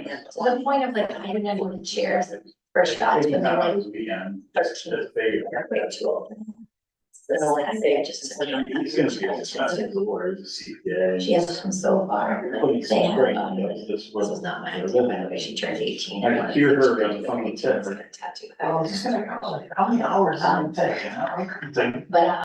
To the point of like, I remember the chairs first got to when they were 13, they're way too old. So like I say, I just. He's gonna be expensive. She has come so far. They have, this was was not my idea, by the way, she turned 18. I could hear her on the phone, Tattoo. How many hours does it take? But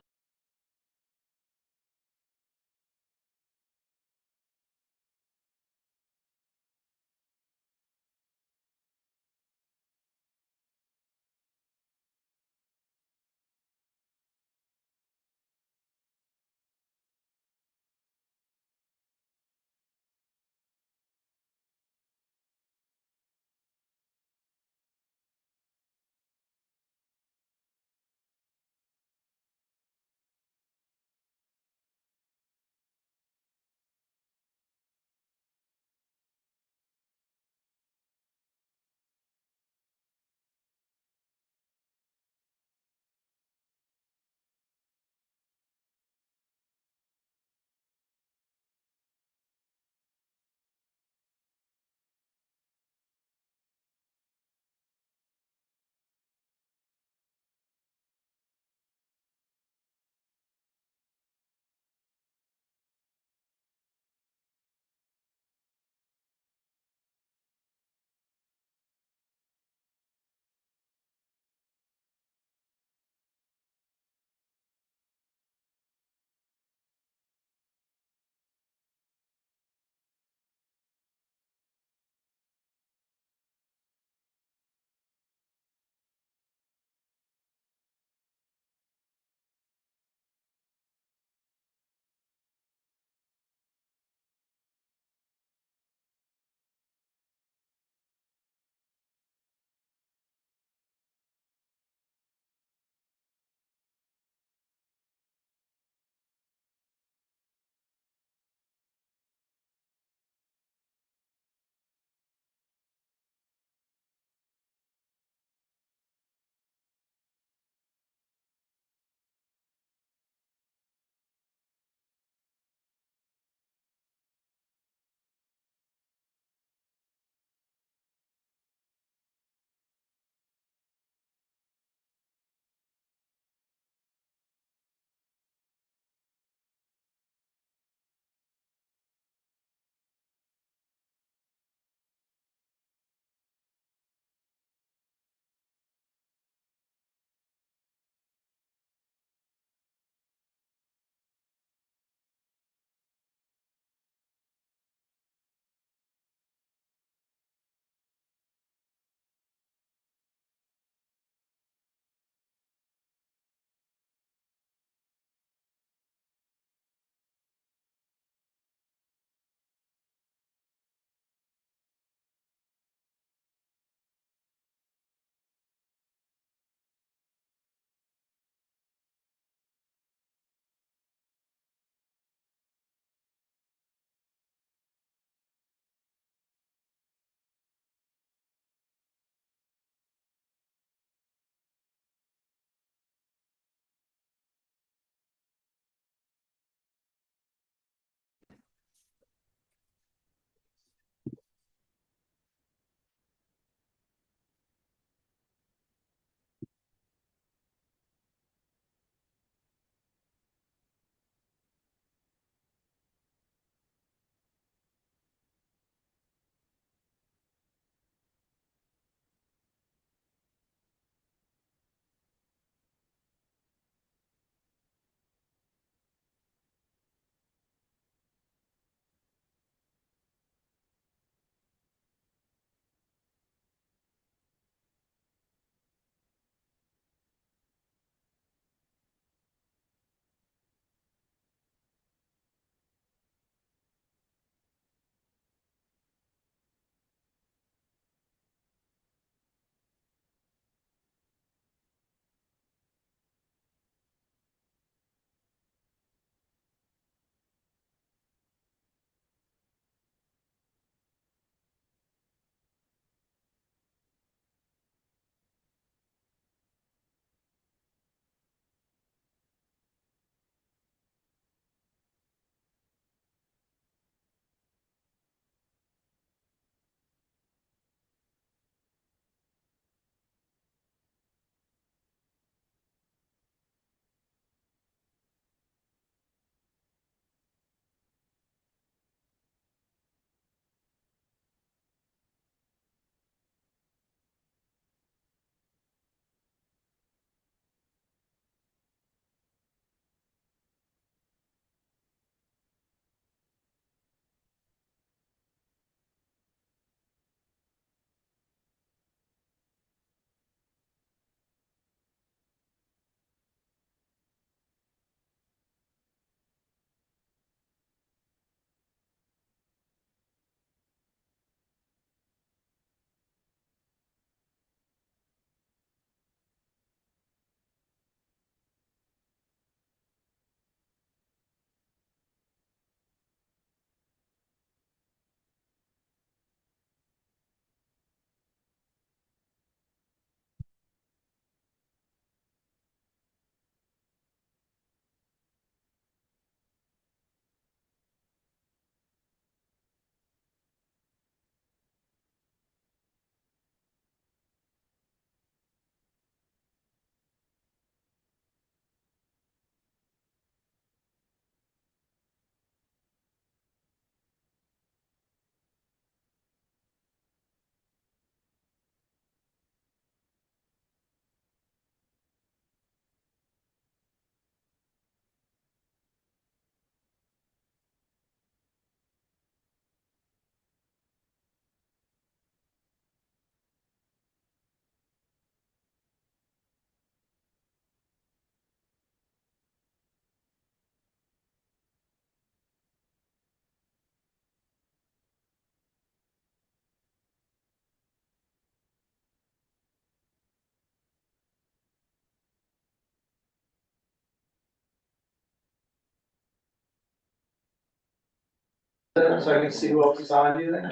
So I can see who else is on, do you think?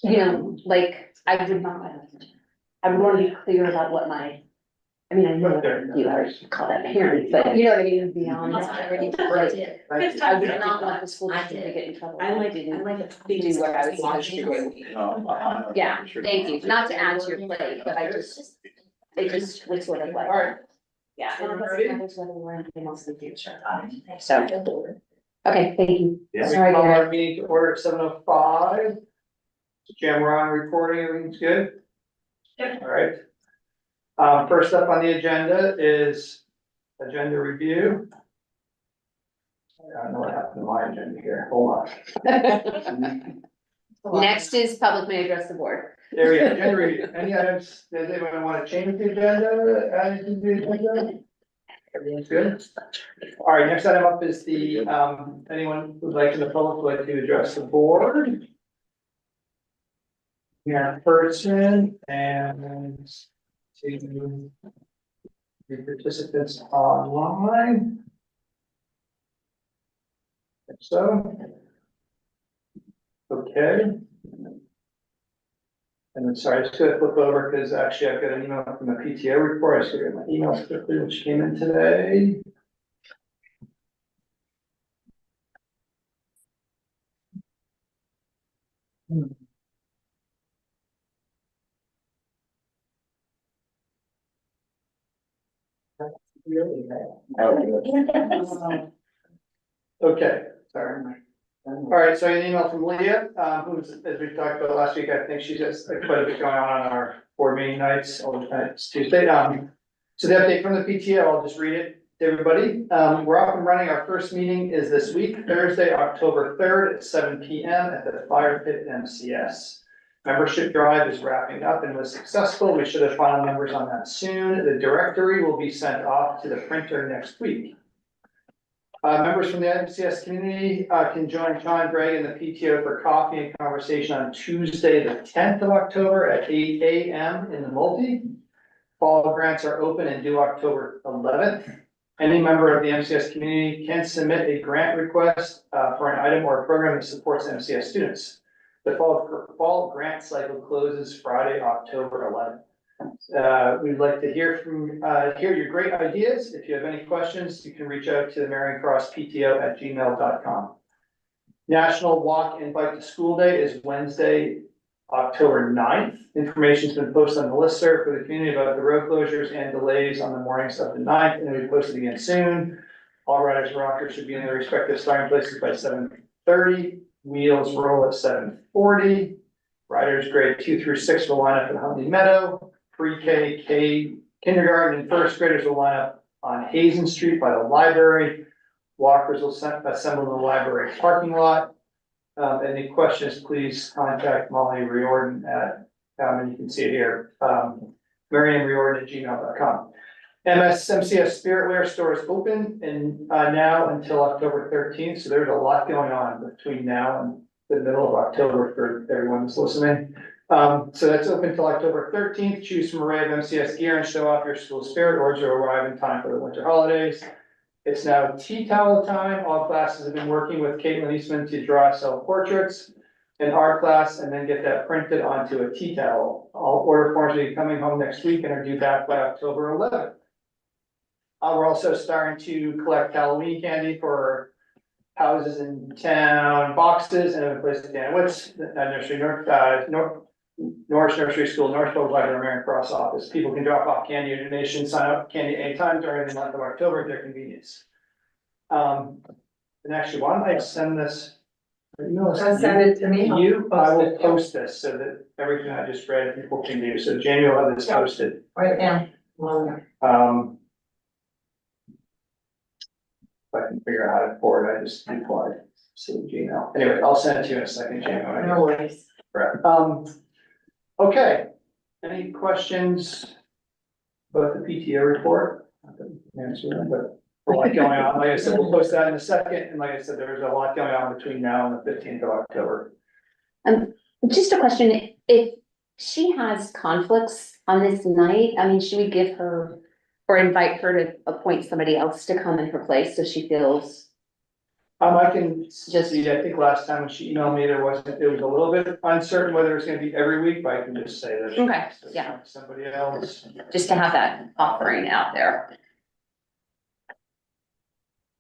You know, like, I would not, I would wanna be clear about what my, I mean, I know what you are, call that parent, but you know what I mean, beyond. Yes, I already Right. did. I would not want the school I district to did. get in trouble. I like didn't it. do what I was supposed to do. No, Yeah, thank you, not to add to your plate, but I just, it just was sort of like. All right. Yeah. Everyone ready? There's whether we're anything else in the future. So, okay, thank you. Yeah. Sorry, Call Gary. our meeting to order at 7:05. Jim, we're on recording, everything's good? Yep. All right. First up on the agenda is agenda review. I don't know what happened to my agenda here, hold on. Next is public may address the board. There we go, agenda review. Any items, does anyone want to change the agenda? Add to the agenda? Everything's good? All right, next item up is the, anyone who'd like in the public would like to address the board. Yeah, person and to the participants online. If so. Okay. And then sorry, I just gotta flip over because actually I've got an email from the PTO report. I just got my emails quickly, which came in today. Really Okay, sorry. All right, so an email from Leah, who's, as we talked about last week, I think she's just quite a bit going on our board meeting nights, all the nights Tuesday. So the update from the PTO, I'll just read it to everybody. We're off and running. Our first meeting is this week, Thursday, October 3rd at 7 PM at the Fire Pit MCS. Membership drive is wrapping up and was successful. We should have final numbers on that soon. The directory will be sent off to the printer next week. Members from the MCS community can join John, Greg, and the PTO for coffee and conversation on Tuesday, the 10th of October at 8 AM in the multi. Fall grants are open and due October 11th. Any member of the MCS community can submit a grant request for an item or a program that supports MCS students. The fall grant cycle closes Friday, October 11th. We'd like to hear your great ideas. If you have any questions, you can reach out to the MarionCrossPTO@gmail.com. National Walk and Bike to School Day is Wednesday, October 9th. Information's been posted on the listserv for the community about the road closures and delays on the mornings of the 9th, and it'll be posted again soon. All riders and rockers should be in their respective starting places by 7:30. Wheels roll at 7:40. Riders grade 2 through 6 will line up in Huntley Meadow. Pre-K, kindergarten and first graders will line up on Hazen Street by the library. Walkers will assemble in the library parking lot. Any questions, please contact Molly Riordan at, and you can see it here, MarianRiordan@gmail.com. MCS Spiritware store is open and now until October 13th, so there's a lot going on between now and the middle of October for everyone who's listening. So that's open until October 13th. Choose from an array of MCS gear and show off your school spirit, or to arrive in time for the winter holidays. It's now tea towel time. All classes have been working with Caitlin Eastman to draw self-portraits in art class and then get that printed onto a tea towel. All order forms will be coming home next week and are due back by October 11th. We're also starting to collect Halloween candy for houses in town, boxes, and a place in Danwitz, nursery, Norwich Nursery School, Northfield Library, Marion Cross office. People can drop off candy or donations, sign up for candy anytime during the month of October at their convenience. And actually, why don't I send this? Send it to me. You, I will post this so that everything I just read, people can do. So Jamie will have this posted. Right now. If I can figure out how to forward, I just replied, see Gmail. Anyway, I'll send it to you in a second, Jamie. when I get No worries. Right. Okay, any questions about the PTO report? Not that we can answer them, but a lot going on. Like I said, we'll post that in a second. And like I said, there's a lot going on between now and the 15th of October. Just a question, if she has conflicts on this night, I mean, should we give her or invite her to appoint somebody else to come in her place so she feels I can just see, I think last time when she emailed me, it was a little bit uncertain whether it's gonna be every week, but I can just say that. Okay, yeah. Somebody else, Just to have that offering out there.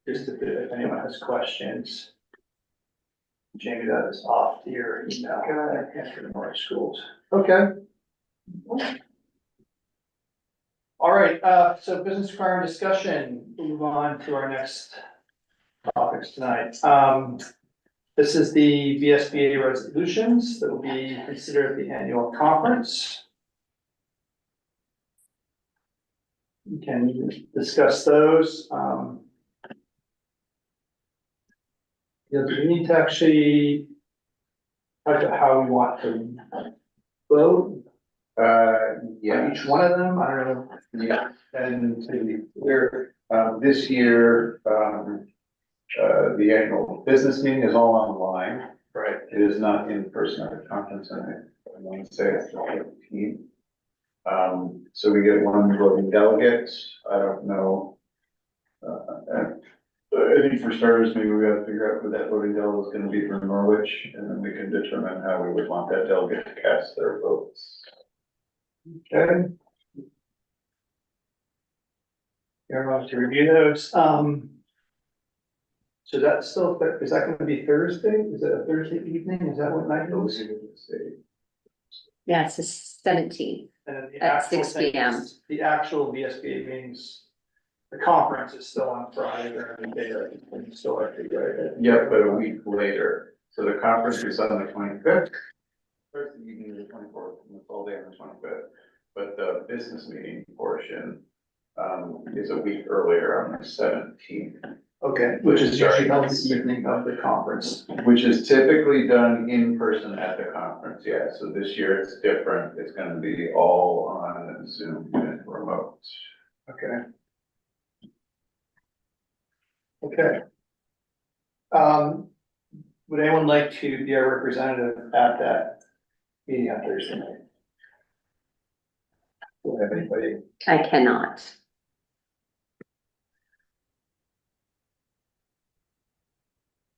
just if anyone has questions. Jamie, that is off to your email, after the Norwich schools. Okay. All right, so business requirement discussion, move on to our next topics tonight. This is the VSBA resolutions that will be considered at the annual conference. We can discuss those. Yeah, do we need to actually talk about how we want to vote on Yeah, each one of them? I don't know. yeah, and to be clear, this year, the annual business meeting is all online. Right. It is not in person at the conference, and I want to say it's the 15th. So we get one voting delegate. I don't know. I think for starters, maybe we gotta figure out who that voting delegate is gonna be for Norwich, and then we can determine how we would want that delegate to cast their votes. Okay. Everyone wants to review those. So that's still, is that gonna be Thursday? Is it a Thursday evening? Is that what night it was? Yeah, it's the 17th. And then the At actual 6 thing p.m. is- The actual VSBA meetings, the conference is still on Friday or the day, it's still at the, right? Yeah, but a week later, so the conference is on the 25th. First evening is the 24th, and it's all day on the 25th, but the business meeting portion, is a week earlier on the 17th. Okay, which is usually held the evening of the conference. Which is typically done in person at the conference, yeah, so this year it's different, it's gonna be all on Zoom and remote. Okay. Okay. Would anyone like to be our representative at that meeting on Thursday night? Do we have anybody? I cannot.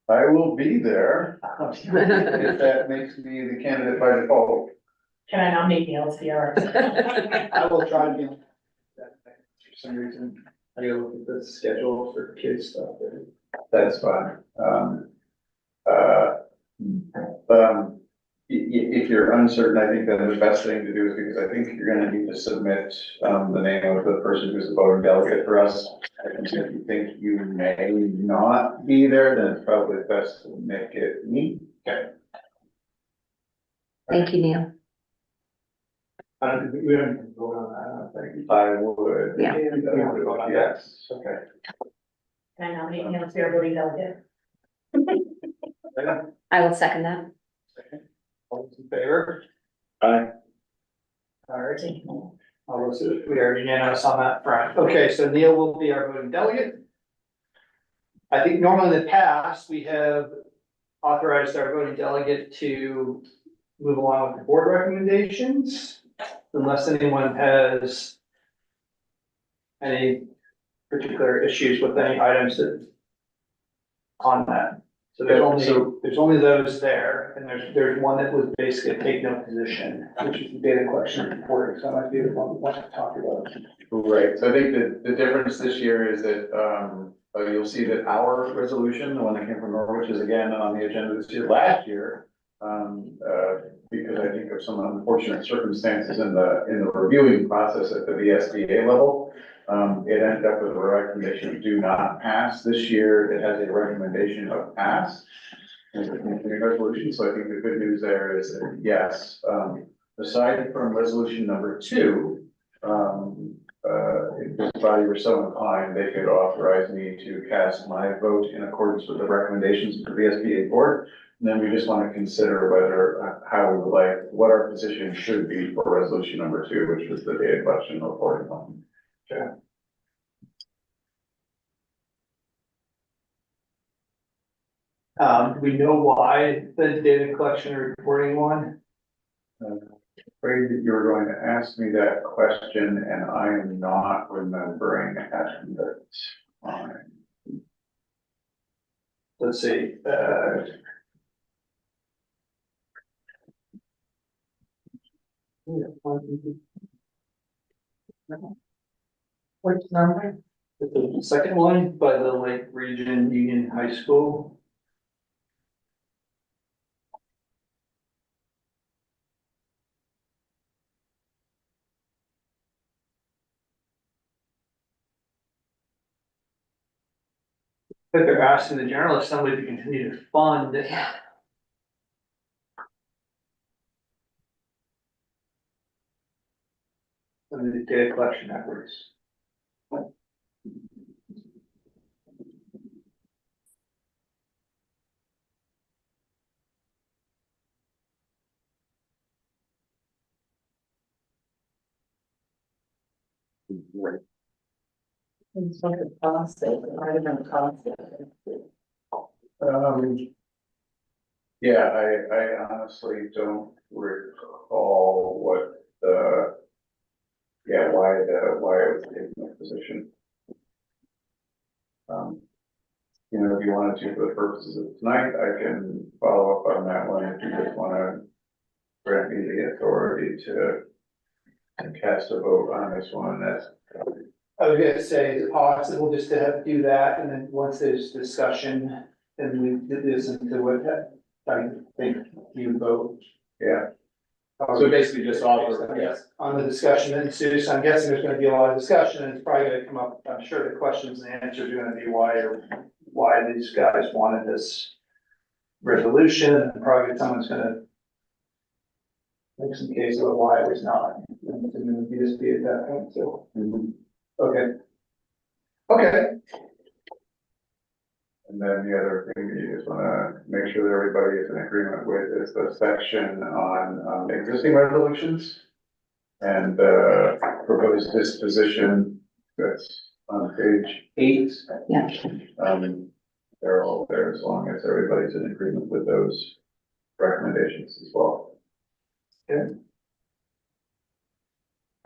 I will be there, if that makes me the candidate by default. Can I nominate Neil to be our? I will try to be on that night. For some reason, I gotta look at the schedule for kids stuff. That's fine. If you're uncertain, I think that the best thing to do is, because I think you're gonna need to submit, the name of the person who's the voting delegate for us. I think if you think you may not be there, then it's probably best to make it me. Okay. Thank you, Neil. I don't think we don't even vote on that, I don't think. I would. Yeah. Yes. Okay. Can I nominate Neil to be our voting delegate? I will second that. All those in favor? Aye. All right. All those, we are unanimous on that front. Okay, so Neil will be our voting delegate. I think normally in the past, we have authorized our voting delegate to move along with the board recommendations, unless anyone has any particular issues with any items that on that. So there's only those there, and there's one that was basically take no position, which is the data collection report, so I might be the one we want to talk about. Right, so I think the difference this year is that, you'll see that our resolution, the one that came from Norwich, is again on the agenda this year. Last year, because I think of some unfortunate circumstances in the reviewing process at the VSBA level, it ended up with a recommendation of do not pass. This year, it has a recommendation of pass in the resolution, so I think the good news there is that, yes, aside from resolution number 2, if this body were so inclined, they could authorize me to cast my vote in accordance with the recommendations of the VSBA board. And then we just want to consider whether, how we would like, what our position should be for resolution number 2, which was the data collection reporting one. Okay. Do we know why the data collection and reporting one? Afraid that you're going to ask me that question, and I am not remembering at the time. let's see, Which number? the second one by the Lake Region Union High School. But they're asking the General Assembly to continue to fund. Yeah. The data collection efforts. It's like a cost saving, I don't cost saving. Yeah, I honestly don't recall what why it was taking that position. You know, if you wanted to, for the purposes of tonight, I can follow up on that one if you just wanna grant me the authority to cast a vote on this one, that's. I was gonna say, is it possible just to have, do that, and then once there's discussion, then we listen to what I think you vote. Yeah, so basically just offer, Yes, on the discussion that ensues, I'm guessing there's gonna be a lot of discussion, and it's probably gonna come up, I'm sure the questions and answers are gonna be why these guys wanted this resolution, and probably someone's gonna make some case about why it was not, and then the VSB at that point, so, okay. Okay, and then the other thing that you just wanna make sure that everybody is in agreement with is the section on existing resolutions. And proposed disposition, that's on page 8. Yeah. They're all there as long as everybody's in agreement with those recommendations as well.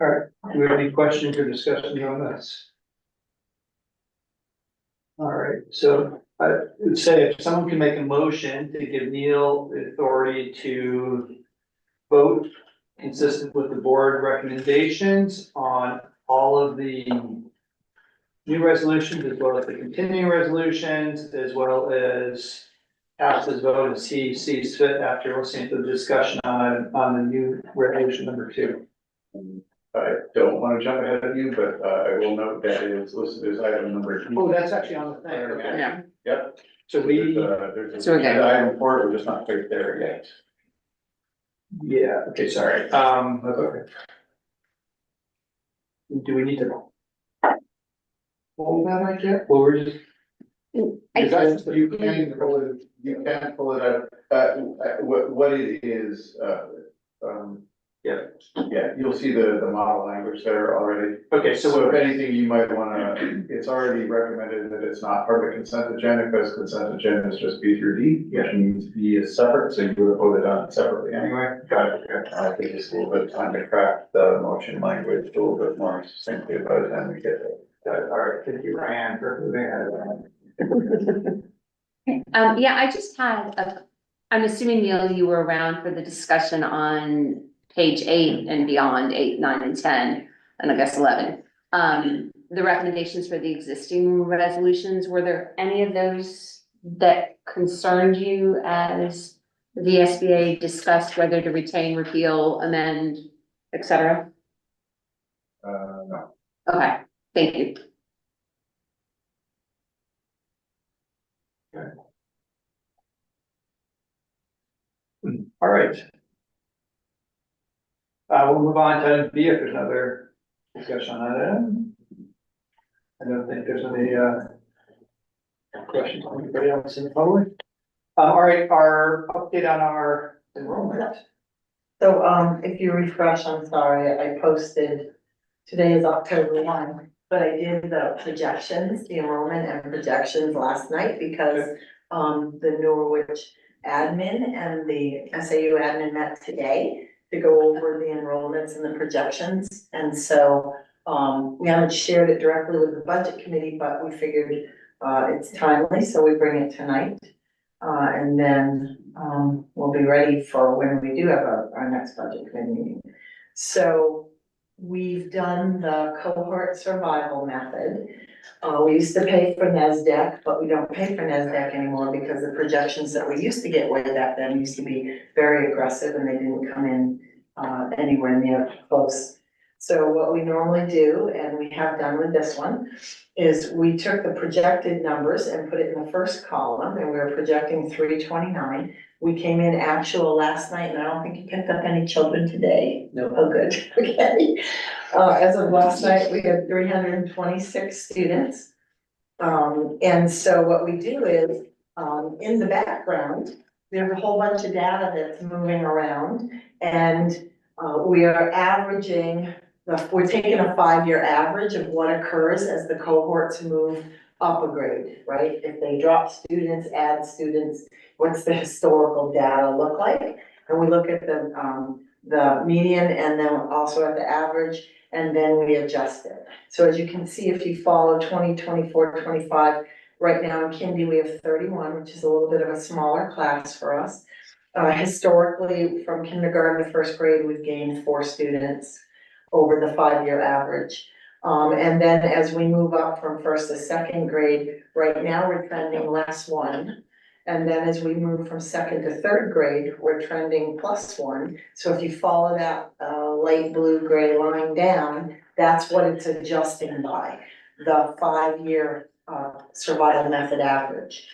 all right, do we have any questions or discussions on this? All right, so I would say if someone can make a motion to give Neil the authority to vote consistent with the board recommendations on all of the new resolutions, as well as the continuing resolutions, as well as pass this vote and sees fit after listening to the discussion on the new resolution number 2. I don't wanna jump ahead of you, but I will note that it is listed as item number 2. Oh, that's actually on the thing, okay. Yeah. Yep. So we, There's a So we're good. item for it, we're just not quite there yet. yeah, okay, sorry, That's okay. do we need to hold that like that? Well, we're just. I Because you can pull it out, what it is, yeah, you'll see the model language there already. Okay, So if anything, you might wanna, it's already recommended that it's not part of the consent agenda, because consent agenda is just B through D, which means B is separate, so you would have voted on it separately anyway. Got it, okay. I think it's a little bit of time to craft the motion language a little bit more succinctly by the time we get there. Got it, all right, thank you, Ryan, for moving ahead of that. Yeah, I just had I'm assuming, Neil, you were around for the discussion on page 8 and beyond, 8, 9, and 10, and I guess 11. The recommendations for the existing resolutions, were there any of those that concerned you as the VSBA discussed whether to retain, repeal, amend, et cetera? No. Okay, thank you. All right. We'll move on to item B if there's another discussion on that. I don't think there's any, questions from anybody else in the public. All right, our update on our enrollment. So, if you refresh, I'm sorry, I posted, today is October 1, but I did the projections, the enrollment and projections last night because, the Norwich admin and the SAU admin met today to go over the enrollments and the projections. And so, we haven't shared it directly with the budget committee, but we figured, It's timely, so we bring it tonight. And then, we'll be ready for when we do have our next budget committee meeting. So we've done the cohort survival method. We used to pay for NASDAQ, but we don't pay for NASDAQ anymore because the projections that we used to get way back then used to be very aggressive and they didn't come in anywhere near close. So what we normally do, and we have done with this one, is we took the projected numbers and put it in the first column, and we were projecting 329. We came in actual last night, and I don't think you picked up any children today. No. Oh, good, okay. As of last night, we had 326 students. And so what we do is, in the background, there's a whole bunch of data that's moving around, and we are averaging, we're taking a 5-year average of what occurs as the cohorts move up a grade, right? If they drop students, add students, what's the historical data look like? And we look at the median and then also at the average, and then we adjust it. So as you can see, if you follow 2024, 25, right now in Kindy, we have 31, which is a little bit of a smaller class for us. Historically, from kindergarten to first grade, we've gained 4 students over the 5-year average. And then as we move up from first to second grade, right now we're trending +1. And then as we move from second to third grade, we're trending +1. So if you follow that light blue gray line down, that's what it's adjusting by, the 5-year survival method average.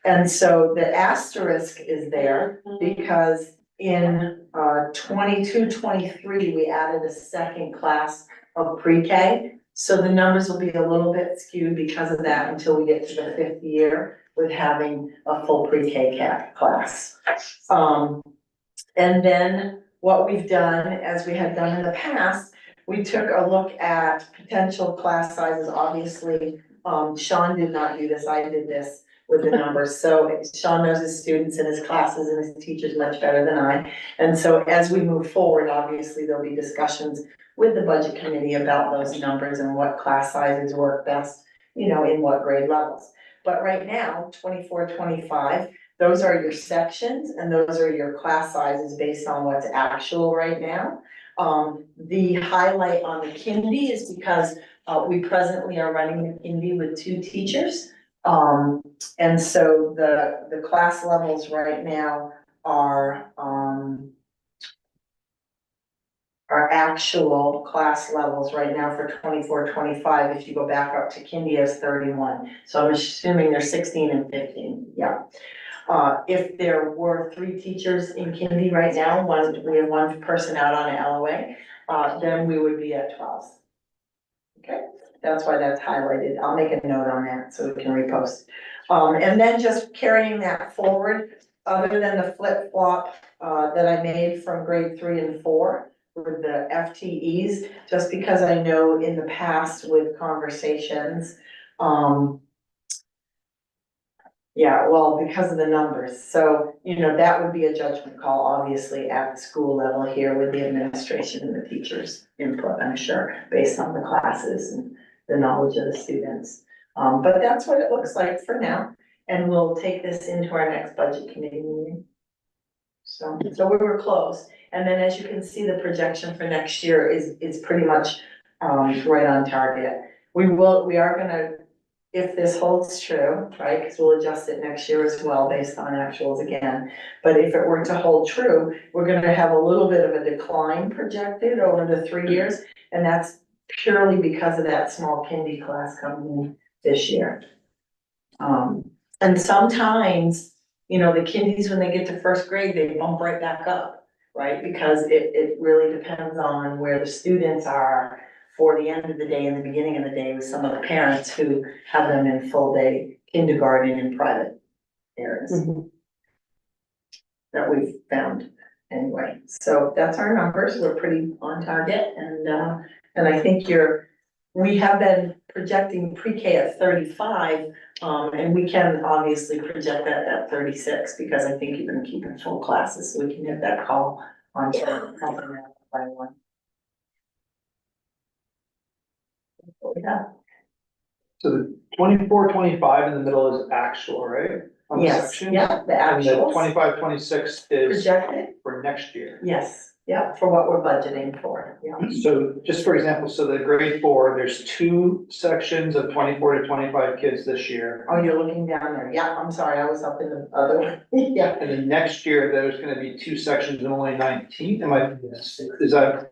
And so the asterisk is there because in 22, 23, we added a second class of pre-K. So the numbers will be a little bit skewed because of that until we get to the 5th year with having a full pre-K class. And then what we've done, as we had done in the past, we took a look at potential class sizes. Obviously, Sean did not do this, I did this with the numbers. So Sean knows his students and his classes and his teachers much better than I. And so as we move forward, obviously there'll be discussions with the budget committee about those numbers and what class sizes work best, you know, in what grade levels. But right now, 24, 25, those are your sections and those are your class sizes based on what's actual right now. The highlight on the Kindy is because we presently are running the Kindy with 2 teachers. And so the class levels right now are actual class levels right now for 24, 25. If you go back up to Kindy as 31. So I'm assuming they're 16 and 15, yeah. If there were 3 teachers in Kindy right now, we have 1 person out on an LOA, then we would be at 12. Okay, that's why that's highlighted. I'll make a note on that so we can repost. And then just carrying that forward, other than the flip flop that I made from grade 3 and 4 with the FTEs, just because I know in the past with conversations, yeah, well, because of the numbers. So, you know, that would be a judgment call, obviously, at the school level here with the administration and the teachers' input, I'm sure, based on the classes and the knowledge of the students. But that's what it looks like for now, and we'll take this into our next budget committee meeting. So we were close, and then as you can see, the projection for next year is pretty much right on target. We are gonna, if this holds true, right, because we'll adjust it next year as well based on actuals again. But if it were to hold true, we're gonna have a little bit of a decline projected over the 3 years, and that's purely because of that small Kindy class coming in this year. And sometimes, you know, the Kindies, when they get to first grade, they bump right back up, right? Because it really depends on where the students are for the end of the day and the beginning of the day with some of the parents who have them in full day kindergarten in private areas that we've found anyway. So that's our numbers. We're pretty on target, and I think we have been projecting pre-K at 35, and we can obviously project that at 36 because I think you're gonna keep in full classes, so we can get that call on by 1. That's what we have. So the 24, 25 in the middle is actual, right? On the Yes, section. yeah, the And the actuals 25, 26 is projected, for next year. yes, yeah, for what we're budgeting for, yeah. So just for example, so the grade 4, there's 2 sections of 24 to 25 kids this year. Oh, you're looking down there, yeah, I'm sorry, I was up in the other one, yeah. And then next year, there's gonna be 2 sections and only 19, is that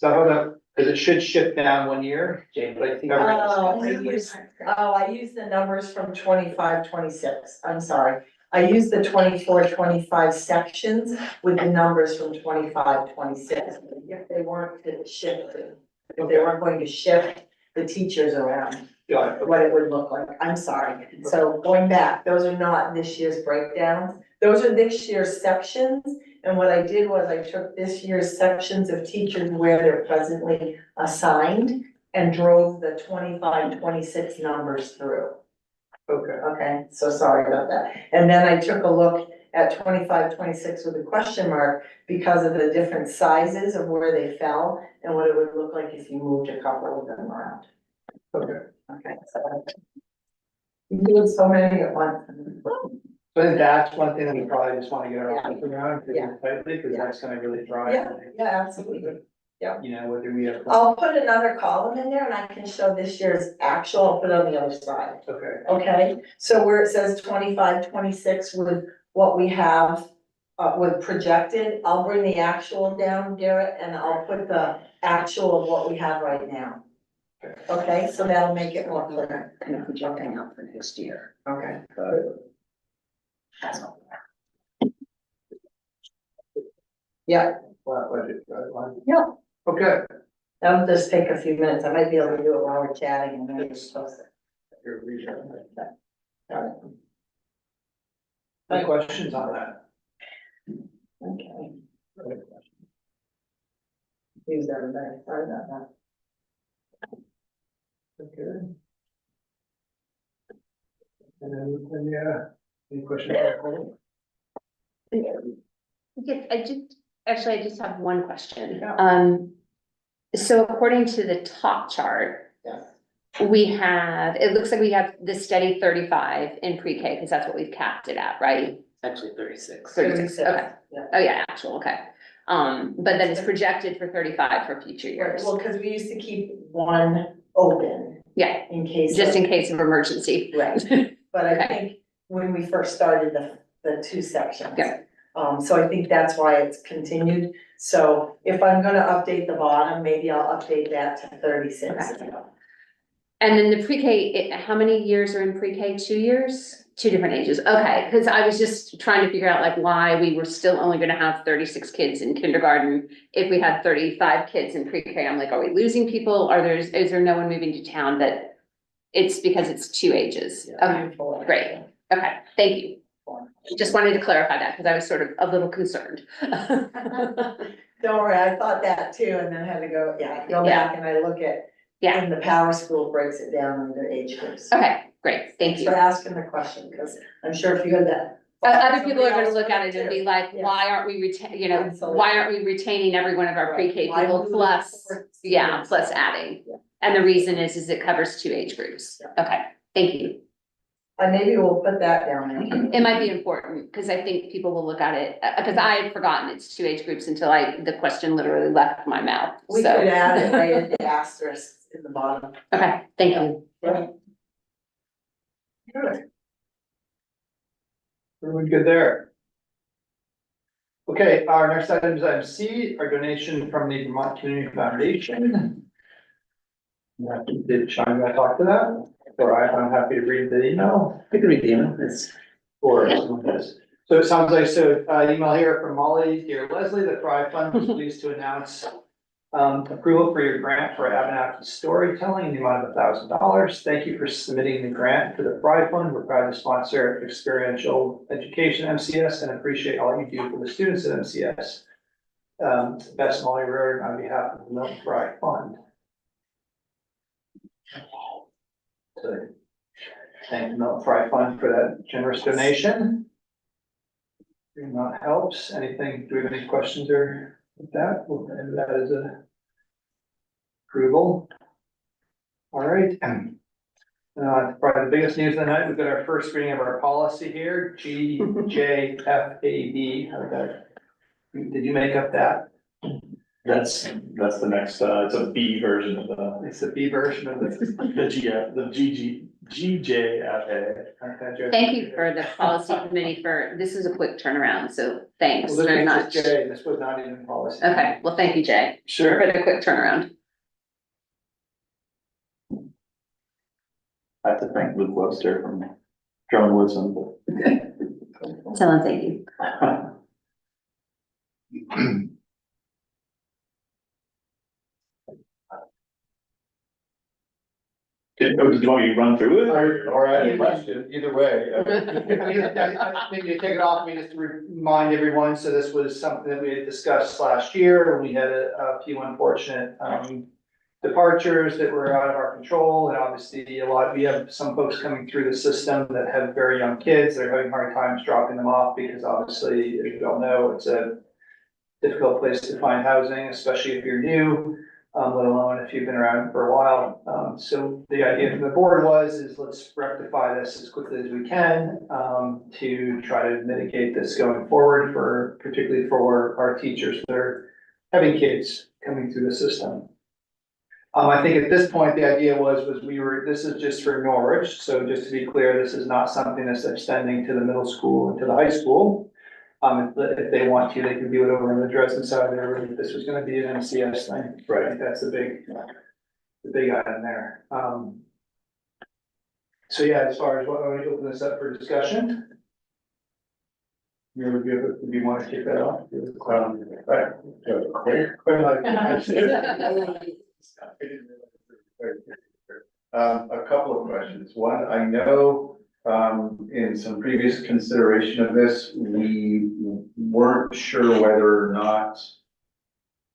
how that, because it should shift down 1 year? But I think I used the numbers from 25, 26. I'm sorry. I used the 24, 25 sections with the numbers from 25, 26. If they weren't shifted, if they weren't going to shift the teachers around, Yeah, what it would look like. I'm sorry. So going back, those are not this year's breakdowns. Those are this year's sections. And what I did was I took this year's sections of teachers where they're presently assigned and drove the 25, 26 numbers through. okay. Okay, so sorry about that. And then I took a look at 25, 26 with a question mark because of the different sizes of where they fell and what it would look like if you moved a couple of them around. Okay. Okay, so you're doing so many at once. So I think that's one thing that we probably just wanna get our arms around, Yeah. tightly, because that's gonna really drive. Yeah, absolutely. You know, whether we have. I'll put another column in there and I can show this year's actual, I'll put it on the other side. Okay, Okay, so where it says 25, 26 with what we have, with projected, I'll bring the actual down, Garrett, and I'll put the actual of what we have right now. Okay, so that'll make it more clear. Kind of projecting out for next year. Okay. That's all. Yeah, flat budget guideline. yeah, Okay. that'll just take a few minutes. I might be able to do it while we're chatting and then just post it. Here, read it. Got it. Any questions on that? Okay, use everybody, sorry about that. Okay. And then, any questions? I just have one question. Yeah. So according to the top chart, Yes. it looks like we have the steady 35 in pre-K, because that's what we've capped it at, right? Actually 36. 36, okay. Yeah. Oh, yeah, actual, okay. But then it's projected for 35 for future years. Well, because we used to keep one open Yeah, in case. just of- in case of emergency. Right, but I Okay. think when we first started the 2 sections. Yeah. So I think that's why it's continued. So if I'm gonna update the bottom, maybe I'll update that to 36. And then the pre-K, how many years are in pre-K? 2 years? 2 different ages, okay, because I was just trying to figure out like why we were still only gonna have 36 kids in kindergarten. If we had 35 kids in pre-K, I'm like, are we losing people? Is there no one moving to town that it's because it's 2 ages? Okay, great. Okay, thank you. Just wanted to clarify that because I was sort of a little concerned. Don't worry, I thought that too, and then had to go back and I look at, Yeah, and the Power School breaks it down into age groups. okay, great, thank Thanks you. for asking the question, because I'm sure if you had that. Other people are gonna look at it and be like, Yeah. why aren't we Absolutely. why aren't we retaining every one of our pre-K Why people would we plus, support yeah, students? plus adding? Yeah. And the reason is it covers 2 age groups. Okay, thank you. And maybe we'll put that down there. It might be important, because I think people will look at it, because I had forgotten it's 2 age groups until the question literally left my mouth, We so. could add it right in the asterisk in the bottom. Okay, thank you. Yeah. Good. Everyone good there? Okay, our next item is item C, our donation from the Vermont Community Foundation. Did Sean, want to talk to that? Or I'm happy to read the email. You can read the email, it's. Or someone does. So it sounds like, email here from Molly, dear Leslie, the Thrive Fund was pleased to announce approval for your grant for Abenaki storytelling in the amount of $1,000. Thank you for submitting the grant to the Thrive Fund. We're proud to sponsor experiential education MCS and appreciate all you do for the students at MCS. That's Molly Road on behalf of the Milton Thrive Fund. So thank the Milton Thrive Fund for that generous donation. If that helps. Anything, do we have any questions or with that? We'll end that as a approval. All right. Probably the biggest news of the night, we've got our first reading of our policy here, GJFAB. How did that, did you make up that? That's the next, it's a B version of It's the B version of this. GJFA. Thank you for the policy committee this is a quick turnaround, so thanks Well, this very was much. just J, this was not even policy. Okay, well, thank you, Jay, Sure. for the quick turnaround. I have to thank Luke Webster from Drummond Woodson. Tell him thank you. Did you want me to run through it? Or add a question, either way. I think you take it off me just to remind everyone, so this was something that we had discussed last year, we had a few unfortunate, departures that were out of our control, and obviously we have some folks coming through the system that have very young kids, they're having hard times dropping them off, because obviously, as you all know, it's a difficult place to find housing, especially if you're new, let alone if you've been around for a while. So the idea from the board is let's rectify this as quickly as we can, to try to mitigate this going forward particularly for our teachers that are having kids coming through the system. I think at this point, the idea was this is just for Norwich, so just to be clear, this is not something that's extending to the middle school and to the high school. If they want to, they can do it over on the Dresden side there, if this was gonna be an MCS thing. Right. I think that's the big item there. So yeah, as far as what, I want to open this up for discussion. You want to kick that off? A couple of questions. One, I know, in some previous consideration of this, we weren't sure whether or not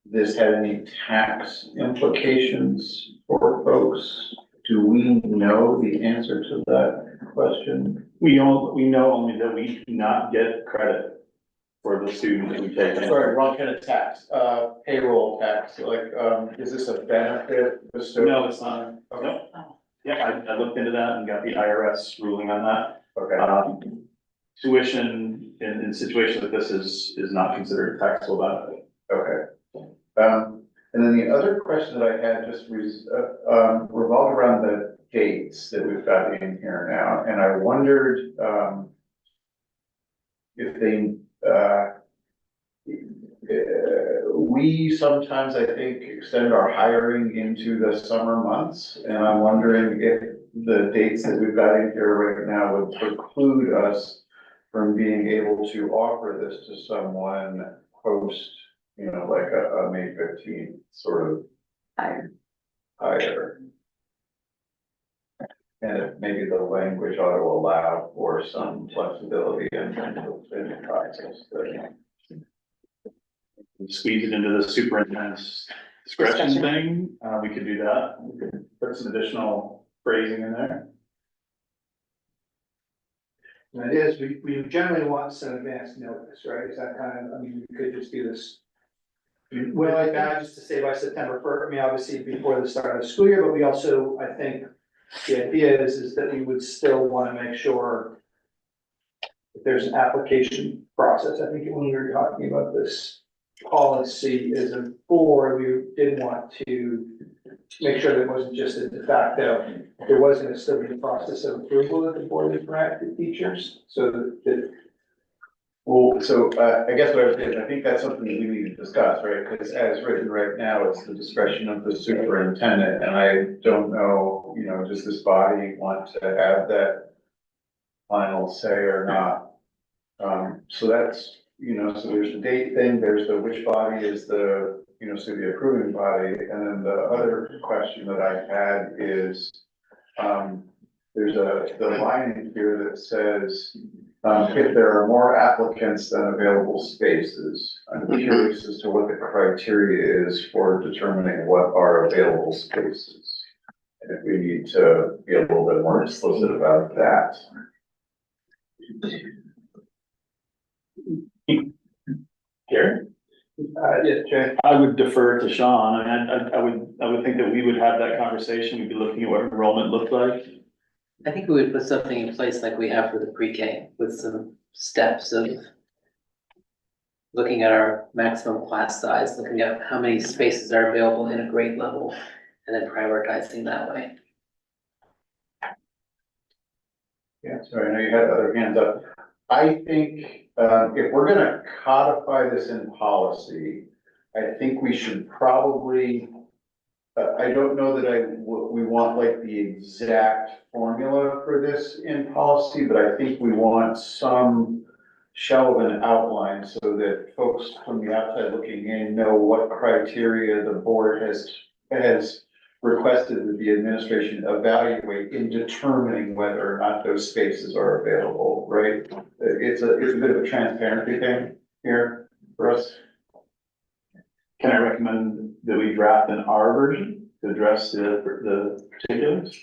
this had any tax implications for folks. Do we know the answer to that question? We know only that we do not get credit for the student that we take in. Sorry, wrong kind of tax, payroll tax, like, is this a benefit bestowed? No, it's not. Okay. No. Yeah, I looked into that and got the IRS ruling on that. Okay. Tuition in situations like this is not considered a taxable benefit. Okay. And then the other question that I had just was, revolved around the dates that we've got in here now, and I wondered, if they, we sometimes, I think, extend our hiring into the summer months, and I'm wondering if the dates that we've got in here right now would preclude us from being able to offer this to someone post, like a May 15th sort of hire. And if maybe the language ought to allow for some flexibility in the process. Squeeze it into the superintendent's discretion thing, we could do that. We could put some additional phrasing in there. And it is, we generally want some advance notice, right? Is that we could just do this. Well, like that, just to say by September 1st, obviously before the start of the school year, but we also, I think, the idea is that we would still want to make sure that there's an application process. I think when we were talking about this policy as a board, we did want to make sure that it wasn't just a de facto. There was going to still be a process of approval that the board would grant to teachers, so that. Well, so, I guess what I was saying, I think that's something that we need to discuss, right? Because as written right now, it's the discretion of the superintendent, and I don't know, does this body want to have that final say or not? So that's, so there's the date thing, there's the which body is the, so the approving body, and then the other question that I had is, there's the line in here that says, if there are more applicants than available spaces. I'm curious as to what the criteria is for determining what are available spaces. And if we need to be a little bit more explicit about that. Gary? Yeah, Jay. I would defer to Sean. I mean, I would think that we would have that conversation. We'd be looking at what enrollment looked like. I think we would put something in place like we have for the pre-K with some steps of looking at our maximum class size, looking at how many spaces are available in a grade level, and then prioritizing that way. Yeah, sorry, I know you had other hands up. I think, if we're gonna codify this in policy, I think we should probably, I don't know that we want like the exact formula for this in policy, but I think we want some shell of an outline so that folks from the outside looking in know what criteria the board has requested that the administration evaluate in determining whether or not those spaces are available, right? It's a bit of a transparency thing here for us. Can I recommend that we draft an R version to address the particulars?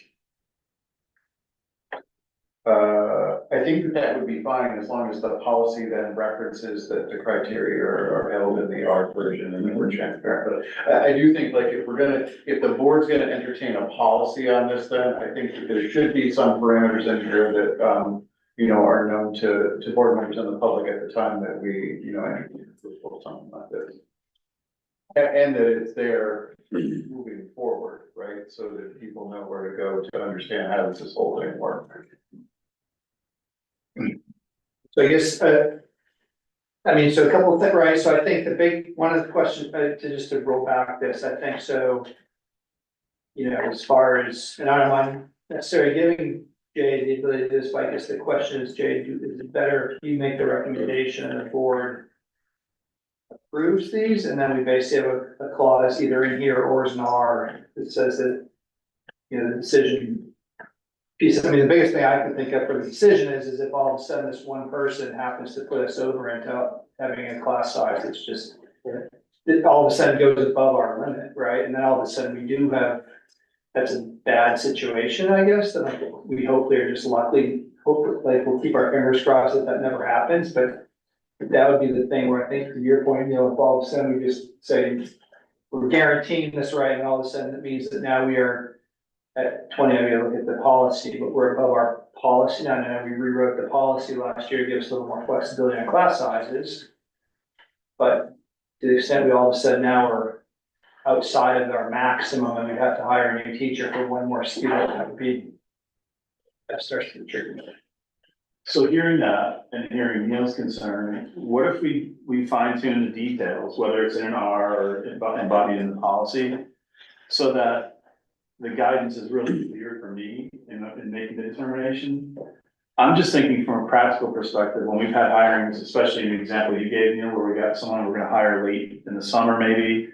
I think that would be fine as long as the policy then references that the criteria are held in the R version and then we're transparent. But I do think like if the board's gonna entertain a policy on this, then I think that there should be some parameters in here that, are known to board members and the public at the time that we, entertain something like this. And that it's there moving forward, right? So that people know where to go to understand how does this whole thing work. So I guess, so a couple of things, right, so I think one of the questions, to roll back this, I think so. As far as, and I don't mind necessarily giving Jay the ability to do this, but I guess the question is, Jay, is it better if you make the recommendation and the board approves these, and then we basically have a clause either in here or as an R that says that, the decision piece, the biggest thing I can think of for the decision is if all of a sudden this one person happens to put us over into having a class size, it's just, it all of a sudden goes above our limit, right? And then all of a sudden we do have, that's a bad situation, I guess, that we hopefully are just lucky, hopefully, like, we'll keep our fingers crossed that never happens, but that would be the thing where I think to your point, if all of a sudden we just say, we're guaranteeing this right, and all of a sudden it means that now we are at 20, I gotta look at the policy, but we're above our policy now. And we rewrote the policy last year to give us a little more flexibility on class sizes. But to the extent we all of a sudden now are outside of our maximum and we have to hire a new teacher for one more student, that starts to trigger me. So hearing that and hearing Neil's concern, what if we fine tune the details, whether it's in an R or embodied in the policy, so that the guidance is really clear for me in making the determination. I'm just thinking from a practical perspective, when we've had hirings, especially in the example you gave, where we got someone we're gonna hire late in the summer maybe,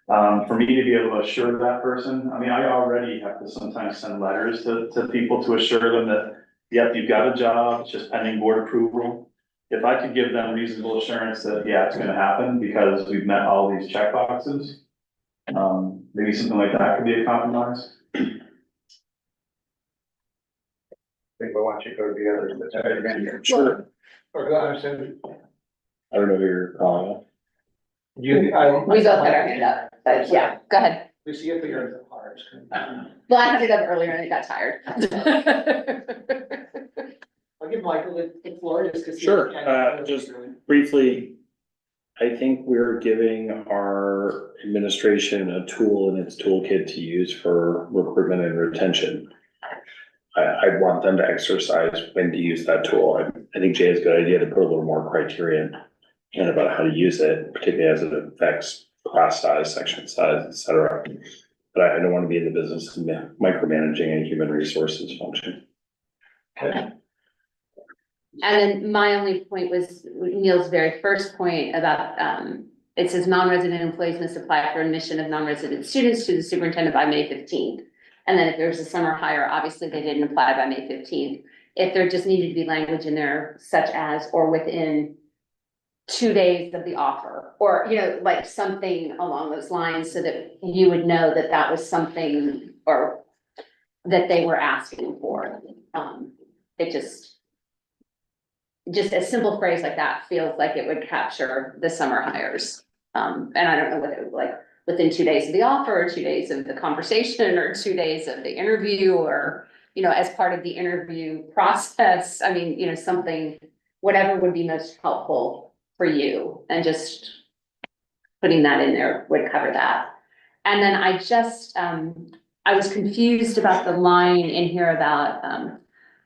for me to be able to assure that person, I already have to sometimes send letters to people to assure them that, yep, you've got a job, it's just pending board approval. If I could give them reasonable assurance that, yeah, it's gonna happen because we've met all these check boxes, maybe something like that could be a compromise. I think I want you to go to the others. Sure. Or go, I'm saying, I don't know who you're calling. we We both had our hand up, but yeah, go ahead. Lucy, you have to go to the heart. Well, I had it up earlier and I got tired. I'll give Michael the floor just because. Sure, just briefly, I think we're giving our administration a tool in its toolkit to use for recruitment and retention. I want them to exercise when to use that tool. I think Jay has a good idea to put a little more criteria in about how to use it, particularly as it affects class size, section size, et cetera. But I don't want to be in the business of micromanaging a human resources function. Okay. And then my only point was Neil's very first point about, it says non-resident employees must apply for admission of non-resident students to the superintendent by May 15th. And then if there's a summer hire, obviously they didn't apply by May 15th. If there just needed to be language in there such as, or within 2 days of the offer, or, like something along those lines so that you would know that that was something or that they were asking for. It just a simple phrase like that feels like it would capture the summer hires. And I don't know whether it would like within 2 days of the offer, or 2 days of the conversation, or 2 days of the interview, or as part of the interview process, I mean, something, whatever would be most helpful for you, and just putting that in there would cover that. And then I just, I was confused about the line in here about,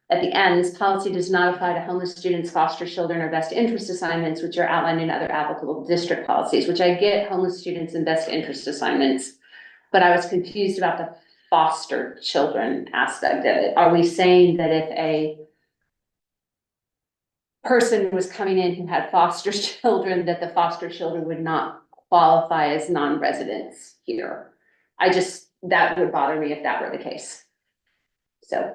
at the end, this policy does not apply to homeless students, foster children, or best interest assignments, which are outlined in other applicable district policies, which I get homeless students and best interest assignments. But I was confused about the foster children aspect of it. Are we saying that if a person was coming in who had foster children, that the foster children would not qualify as non-residents here? That would bother me if that were the case. So.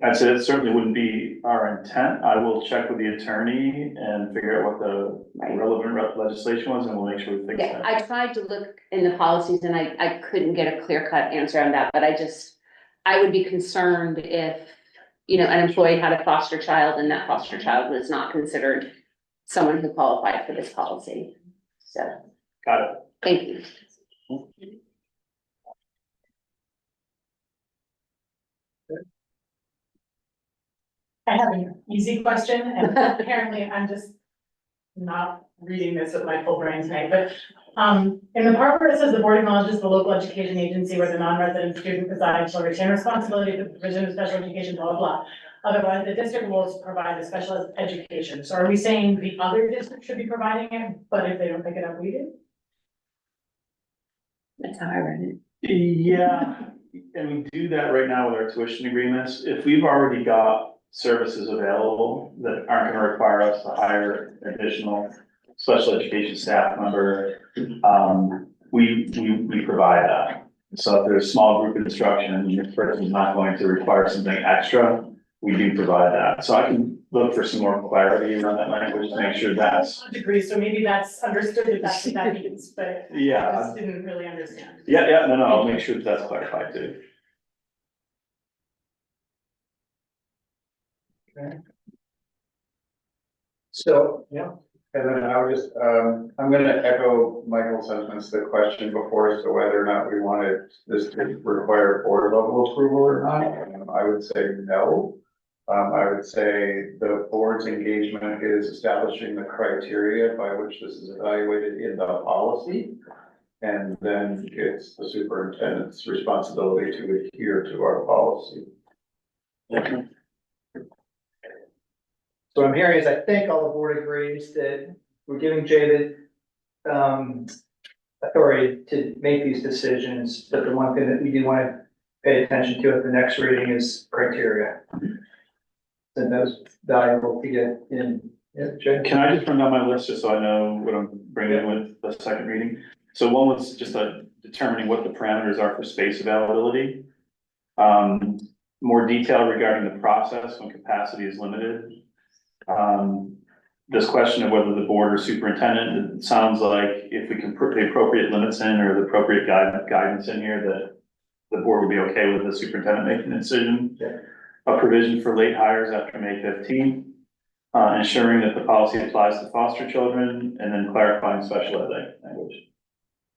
I'd say it certainly wouldn't be our intent. I will check with the attorney and figure out what the relevant legislation was, and we'll make sure we fix Yeah, that. I tried to look in the policies and I couldn't get a clear-cut answer on that, but I would be concerned if, an employee had a foster child and that foster child was not considered someone who qualified for this policy. So, Got it. thank you. I have an easy question, and apparently I'm just not reading this with my full brain tonight, but in the part where it says the board acknowledges the local education agency where the non-resident student resides shall retain responsibility for the provision of special education, blah, blah, blah. Otherwise, the district will provide the special education. So are we saying the other district should be providing it, but if they don't pick it up, we do? That's how I read it. Yeah, and we do that right now with our tuition agreements. If we've already got services available that aren't gonna require us to hire additional special education staff member, we provide that. So if there's a small group instruction and the person's not going to require something extra, we do provide that. So I can look for some more clarity around that language to make sure that's. Agree, so maybe that's understood that that's what that means, but I Yeah, just didn't really understand. yeah, no, I'll make sure that that's clarified too. So, yeah, And then I would just, I'm gonna echo Michael's sentiments, the question before as to whether or not we wanted this to require board level approval or not. I would say no. I would say the board's engagement is establishing the criteria by which this is evaluated in the policy. And then it's the superintendent's responsibility to adhere to our policy. so what I'm hearing is I think all the board agrees that we're giving Jay the authority to make these decisions, but the one thing that we do want to pay attention to at the next reading is criteria. And that's valuable to get in. Yeah, Jay? Can I just run down my list just so I know what I'm bringing with the second reading? So one was just determining what the parameters are for space availability. More detail regarding the process when capacity is limited. This question of whether the board or superintendent, it sounds like if we can put the appropriate limits in or the appropriate guidance in here, that the board would be okay with the superintendent making the decision. Yeah. A provision for late hires after May 15th, ensuring that the policy applies to foster children, and then clarifying special ed language.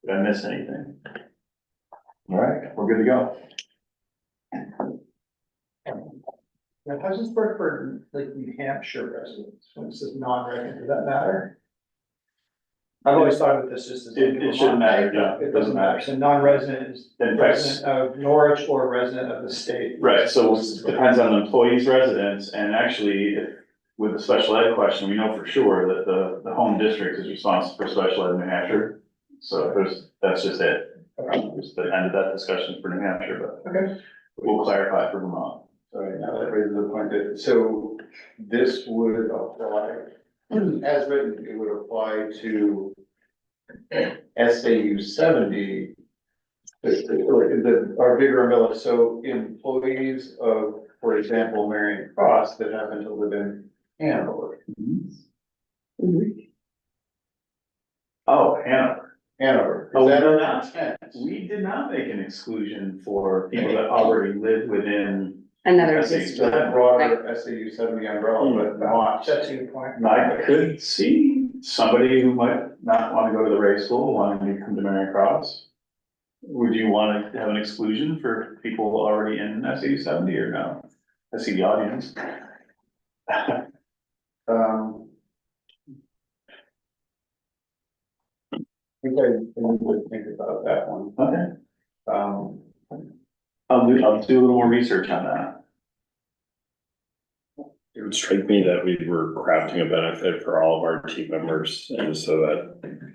Did I miss anything? All right, we're good to go. Now, how does this work for like New Hampshire residents? When it says non-resident, does that matter? I've always thought of this just as. It shouldn't matter, yeah. It doesn't matter. So non-resident is In fact, resident of Norwich or resident of the state. right, so it depends on the employee's residence, and actually, with the special ed question, we know for sure that the home district is responsible for special ed in New Hampshire. So that's just it. Just the end of that discussion for New Hampshire, but Okay. we'll clarify for Vermont. Sorry, now that raises the point that, so this would apply, as written, it would apply to SAU 70. Our bigger umbrella, so employees of, for example, Marion Cross that happen to live in Hanover. Oh, Hanover. Hanover, Oh, is that no, our no. intent? We did not make an exclusion for people that already live within. Another SAU. district. That broader SAU 70 umbrella, but not. That's a good point. I could see somebody who might not want to go to the race school, wanting to come to Marion Cross. Would you want to have an exclusion for people already in SAU 70 or no? I see the audience. Um. I think I would think about that one. Okay, Um, I'll do a little more research on that. It would strike me that we were crafting a benefit for all of our team members, and so that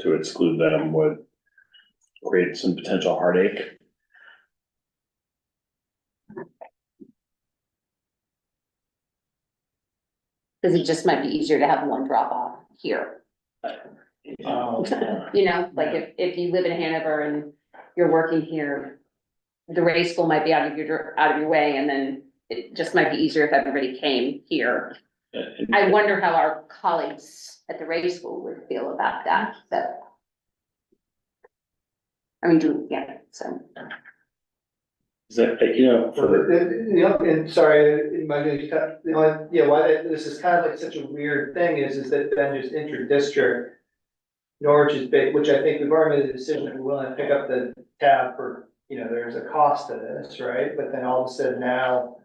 to exclude them would create some potential heartache. Cause it just might be easier to have one drop off here. You know, like if you live in Hanover and you're working here, the Ray School might be out of your way, and then it just might be easier if everybody came here. I wonder how our colleagues at the Ray School would feel about that, but. I mean, yeah, so. Is that, you know, for, And sorry, my, the only, yeah, why this is kind of like such a weird thing is that then just inter-district. Norwich is big, which I think we've already made the decision that we're willing to pick up the tab for, you know, there's a cost to this, right? But then all of a sudden now,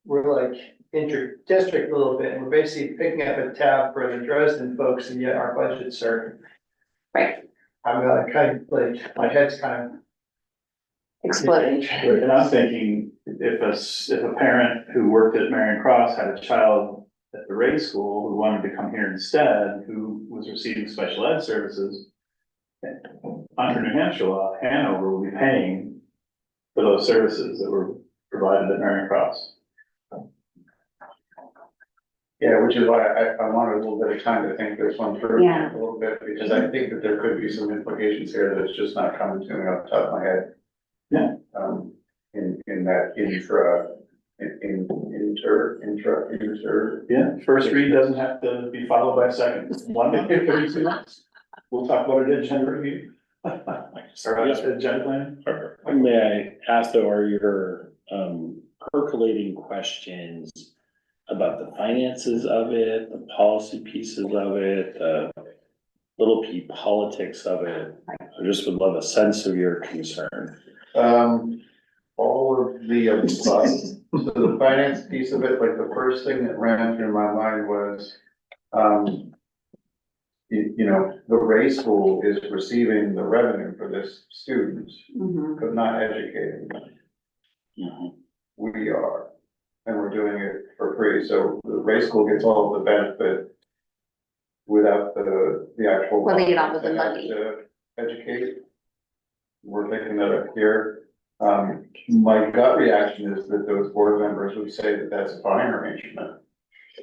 we're like inter-district a little bit, and we're basically picking up a tab for the Dresden folks, and yet our budget's certain. Right. I'm kind of like, my head's kind of. Exploding. And I'm thinking, if a parent who worked at Marion Cross had a child at the Ray School who wanted to come here instead, who was receiving special ed services, under New Hampshire law, Hanover will be paying for those services that were provided at Marion Cross. yeah, which is why I wanted a little bit of time to think this one through Yeah. a little bit, because I think that there could be some implications here that it's just not coming to me off the top of my head. Yeah. In that inter. Yeah, first read doesn't have to be followed by a second. 1 to 32 months. We'll talk about it at agenda review. Or agenda plan. may I ask though, are your percolating questions about the finances of it, the policy pieces of it, the little p politics of it? I just would love a sense of your concern. All of the above. So the finance piece of it, like the first thing that ran through my mind was, you know, the Ray School is receiving the revenue for this student, but not educating them. We are, and we're doing it for free. So the Ray School gets all of the benefit without the actual. Well, they get all of the money. To educate. We're taking that up here. My gut reaction is that those board members would say that that's a fine arrangement.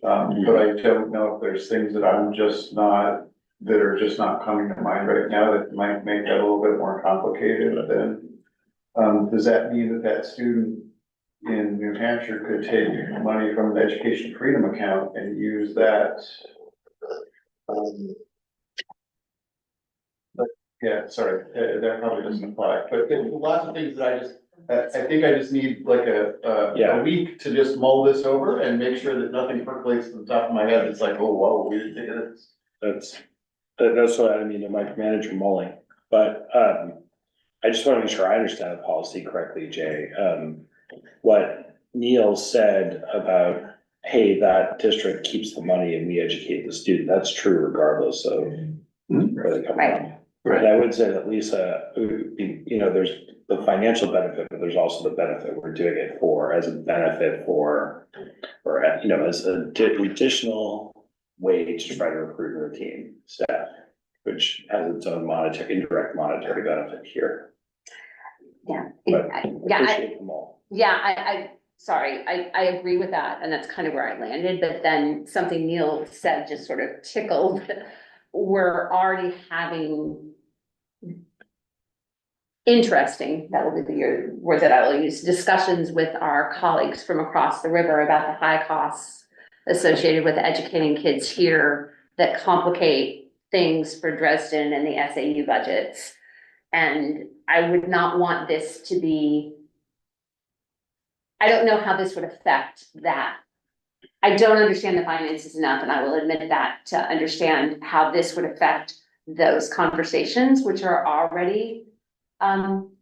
But I don't know if there's things that are just not coming to mind right now that might make that a little bit more complicated than. Does that mean that student in New Hampshire could take money from the Education Freedom account and use that? Yeah, sorry, that probably doesn't apply, but there's lots of things that I think I just need like a week to just mull this over and make sure that nothing percolates to the top of my head. It's like, oh, whoa, we didn't think of this. That's what I mean, the micromanager mulling, but, I just want to make sure I understand the policy correctly, Jay. What Neil said about, hey, that district keeps the money and we educate the student, that's true regardless of where they come from. Right. And I would say that Lisa, you know, there's the financial benefit, but there's also the benefit we're doing it for, as a benefit for, or, you know, as an additional way to try to recruit and retain staff, which has its own indirect monetary benefit here. Yeah. But Yeah, appreciate them all. Sorry, I agree with that, and that's kind of where I landed, but then something Neil said just sort of tickled. We're already having interesting, that will be the word that I will use, discussions with our colleagues from across the river about the high costs associated with educating kids here that complicate things for Dresden and the SAU budgets. And I would not want this to be, I don't know how this would affect that. I don't understand the finances enough, and I will admit that, to understand how this would affect those conversations, which are already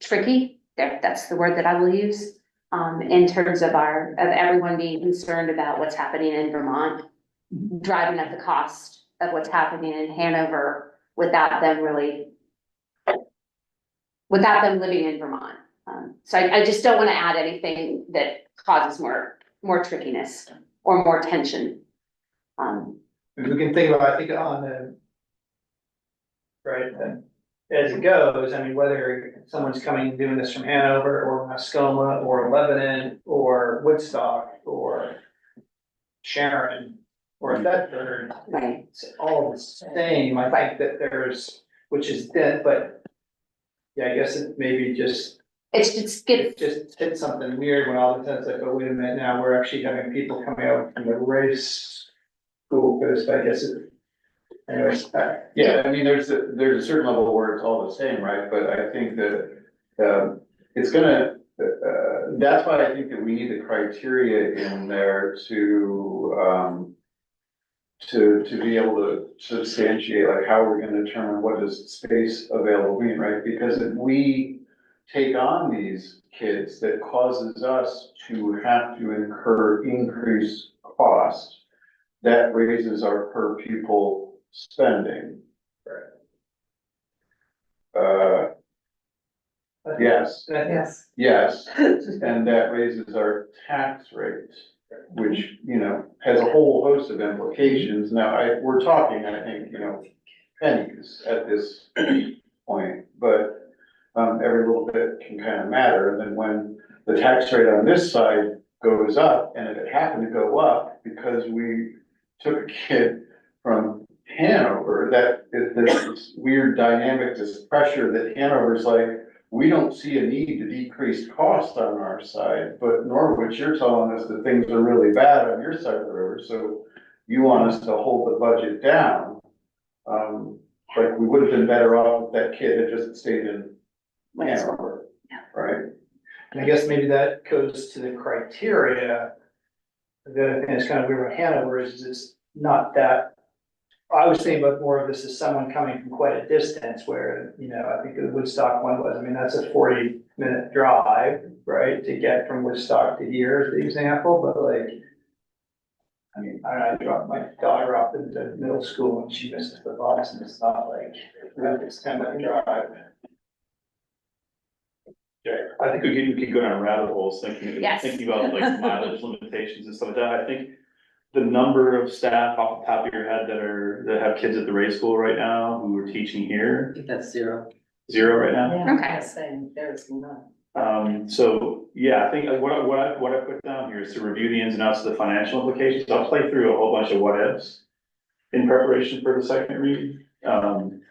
tricky, that's the word that I will use. In terms of everyone being concerned about what's happening in Vermont, driving up the cost of what's happening in Hanover without them living in Vermont. So I just don't want to add anything that causes more trickiness or more tension. We can think about, I think on the. Right, then, as it goes, I mean, whether someone's coming and doing this from Hanover or Mascoma or Lebanon or Woodstock or Sharon or Thetford. Right. It's all the same, I think that there's, which is then, but. Yeah, I guess it maybe just. It just hit something weird when all of a sudden it's like, oh, wait a minute, now we're actually having people coming out from the race school, because I guess it. Anyways, Yeah, I mean, there's a certain level where it's all the same, right? But I think that, it's gonna, that's why I think that we need the criteria in there to be able to substantiate, like, how we're gonna determine what does space available mean, right? Because if we take on these kids, that causes us to have to incur increased cost, that raises our per pupil spending. Yes, Yes. yes, and that raises our tax rate, which, you know, has a whole host of implications. Now, we're talking, I think, you know, pennies at this point, but, every little bit can kind of matter. And then when the tax rate on this side goes up, and if it happened to go up because we took a kid from Hanover, there's this weird dynamic, this pressure that Hanover's like, we don't see a need to decrease cost on our side, but Norwich, you're telling us that things are really bad on your side of the river, so you want us to hold the budget down. Like, we would have been better off if that kid had just stayed in Hanover, right? and I guess maybe that goes to the criteria. The other thing that's kind of weird about Hanover is it's not that. I was thinking about more of this as someone coming from quite a distance where, you know, I think the Woodstock one was, I mean, that's a 40-minute drive, right? To get from Woodstock to here is the example, but like. I mean, I dropped my daughter off at the middle school and she misses the bus and it's not like, it's 10-minute drive. Yeah, I think we could go down rabbit holes thinking Yes. about like mileage limitations and stuff like that. I think the number of staff off the top of your head that have kids at the race school right now who are teaching I here, think that's 0. 0 right now. Yeah, Okay. I'm saying there's none. So, yeah, I think what I put down here is to review the ins and outs of the financial implications. I'll play through a whole bunch of what ifs in preparation for the second read. And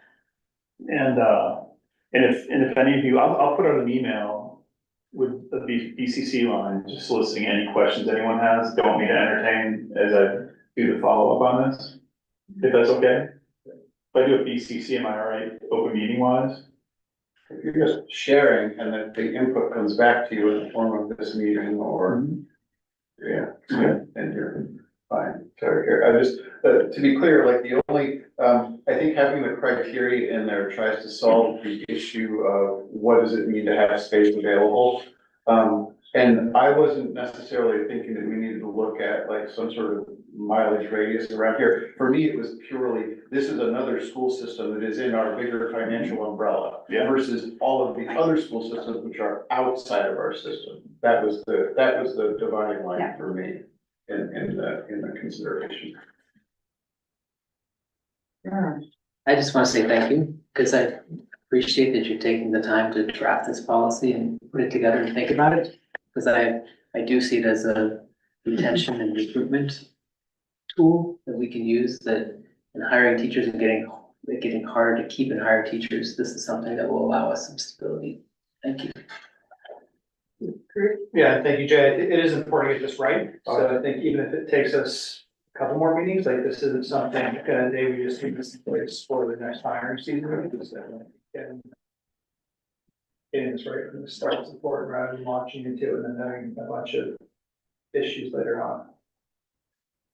if any of you, I'll put out an email with the BCC line, just soliciting any questions anyone has, don't want me to entertain as I do the follow-up on this, if that's okay. If I do a BCC, am I all right, open meeting wise? If you're just sharing and then the input comes back to you in the form of this meeting or, yeah, and you're fine. Sorry, I just, to be clear, like the only, I think having the criteria in there tries to solve the issue of what does it mean to have space available? And I wasn't necessarily thinking that we needed to look at like some sort of mileage radius around here. For me, it was purely, this is another school system that is in our bigger financial umbrella. Yeah. Versus all of the other school systems which are outside of our system. That was the dividing line for me in the consideration. I just want to say thank you, because I appreciate that you're taking the time to draft this policy and put it together and think about it. Because I do see it as a retention and recruitment tool that we can use, that in hiring teachers and getting harder to keep and hire teachers, this is something that will allow us some stability. Thank you. Yeah, thank you, Jay. It is important to get this right. So I think even if it takes us a couple more meetings, like this isn't something that we just need this in place for the next hiring season. Because getting this right from the start is important rather than launching into it and then having a bunch of issues later on.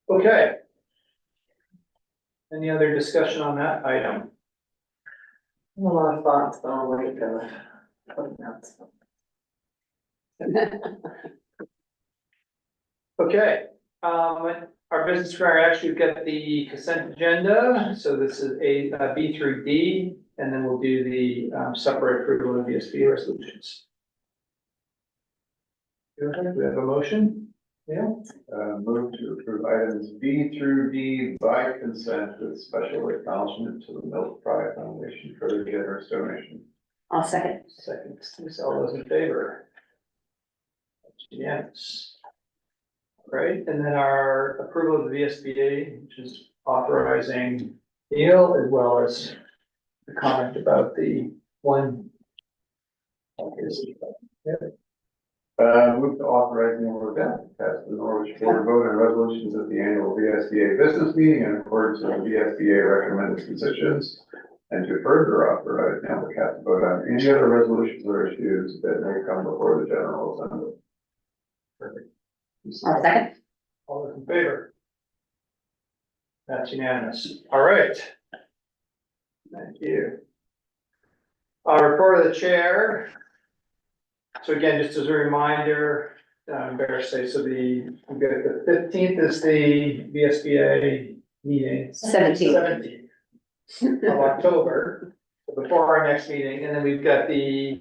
Okay. Any other discussion on that item? A lot of thoughts, but I'll wait till Okay, our business card, actually, we've got the consent agenda, so this is B through D, and then we'll do the separate approval of the VSBA resolutions. Okay, we have a motion? Yeah, Move to approve items B through D by consent with special acknowledgement to the Milk Pride Foundation for their generous donation. I'll second. second, all those in favor? That's unanimous. Right, and then our approval of the VSBA, which is authorizing Neil as well as the comment about the one. Move to authorize Neil Rodell to pass the Norwich Board vote on resolutions at the annual VSBA business meeting in accordance with the VSBA recommended positions. And to further authorize Neil to cast a vote on any other resolutions or issues that may come before the general assembly. Perfect. I'll second. All those in favor? That's unanimous. All right. Thank you. Report of the chair. So again, just as a reminder, better say, so we've got the 15th is the VSBA meeting. 17th. 17th of October, before our next meeting, and then we've got the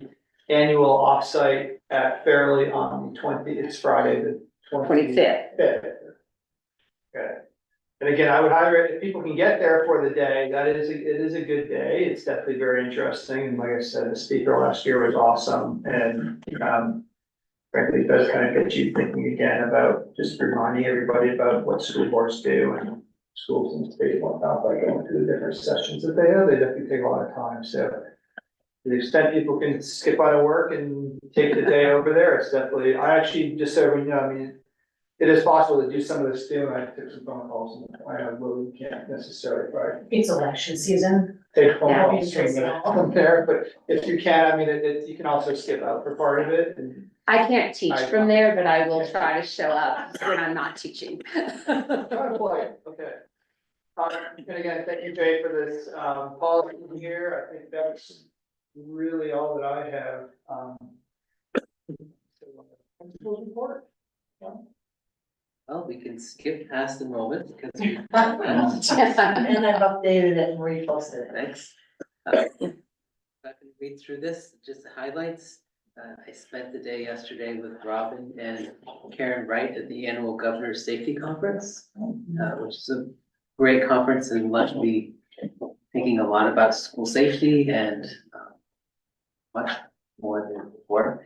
annual offsite at Fairleigh on the 20th, it's Friday, the 25th. Okay. And again, I would highly recommend, if people can get there for the day, it is a good day. It's definitely very interesting. And like I said, the speaker last year was awesome. And, frankly, it does kind of get you thinking again about just reminding everybody about what school boards do and schools in the state and whatnot by going through the different sessions that they have. They definitely take a lot of time. So to the extent people can skip out of work and take the day over there, it's definitely, I actually just so you know, I mean, it is possible to do some of this too, and I took some phone calls, and I know Lily can't necessarily, right, It's election season. take phone Yeah, calls from there, but if you can, I mean, you can also skip out for part of it, and. I can't teach from there, but I will try to show up when I'm not teaching. Try to play, okay. And again, thank you, Jay, for this, policy here, I think that's really all that I have, report. Well, we can skip past enrollment because we. And I've updated it and reposted it. Thanks. I can read through this, just the highlights. I spent the day yesterday with Robin and Karen Wright at the annual Governor's Safety Conference, which is a great conference and left me thinking a lot about school safety and much more than before,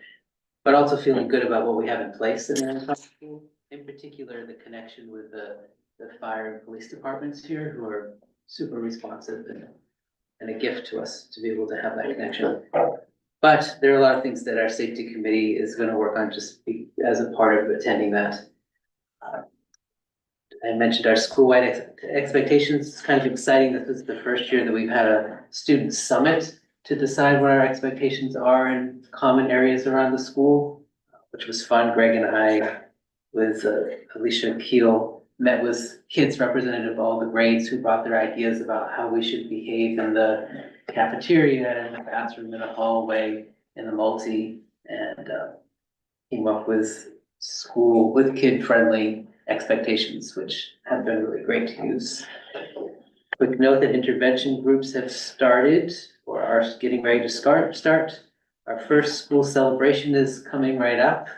but also feeling good about what we have in place in the school. In particular, the connection with the fire and police departments here who are super responsive and a gift to us to be able to have that connection. But there are a lot of things that our safety committee is going to work on just as a part of attending that. I mentioned our school-wide expectations. It's kind of exciting. This is the first year that we've had a student summit to decide what our expectations are in common areas around the school, which was fun. Greg and I, with Alicia Keel, met with kids representative of all the grades who brought their ideas about how we should behave in the cafeteria, in the bathroom, in the hallway, in the multi, and came up with kid-friendly expectations, which have been really great to use. Quick note that intervention groups have started or are getting ready to start. Our first school celebration is coming right up.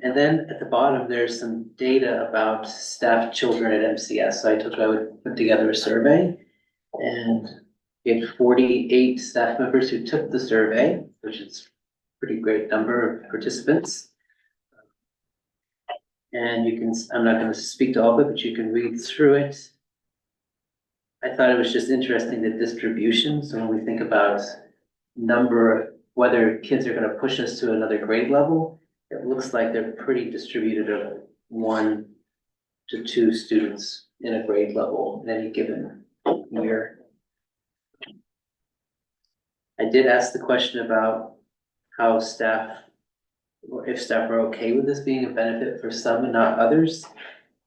And then at the bottom, there's some data about staff children at MCS. So I told you I would put together a survey, and we had 48 staff members who took the survey, which is a pretty great number of participants. And I'm not going to speak to all of it, but you can read through it. I thought it was just interesting, the distribution. So when we think about whether kids are going to push us to another grade level, it looks like they're pretty distributed of 1 to 2 students in a grade level in any given year. I did ask the question about how if staff are okay with this being a benefit for some and not others.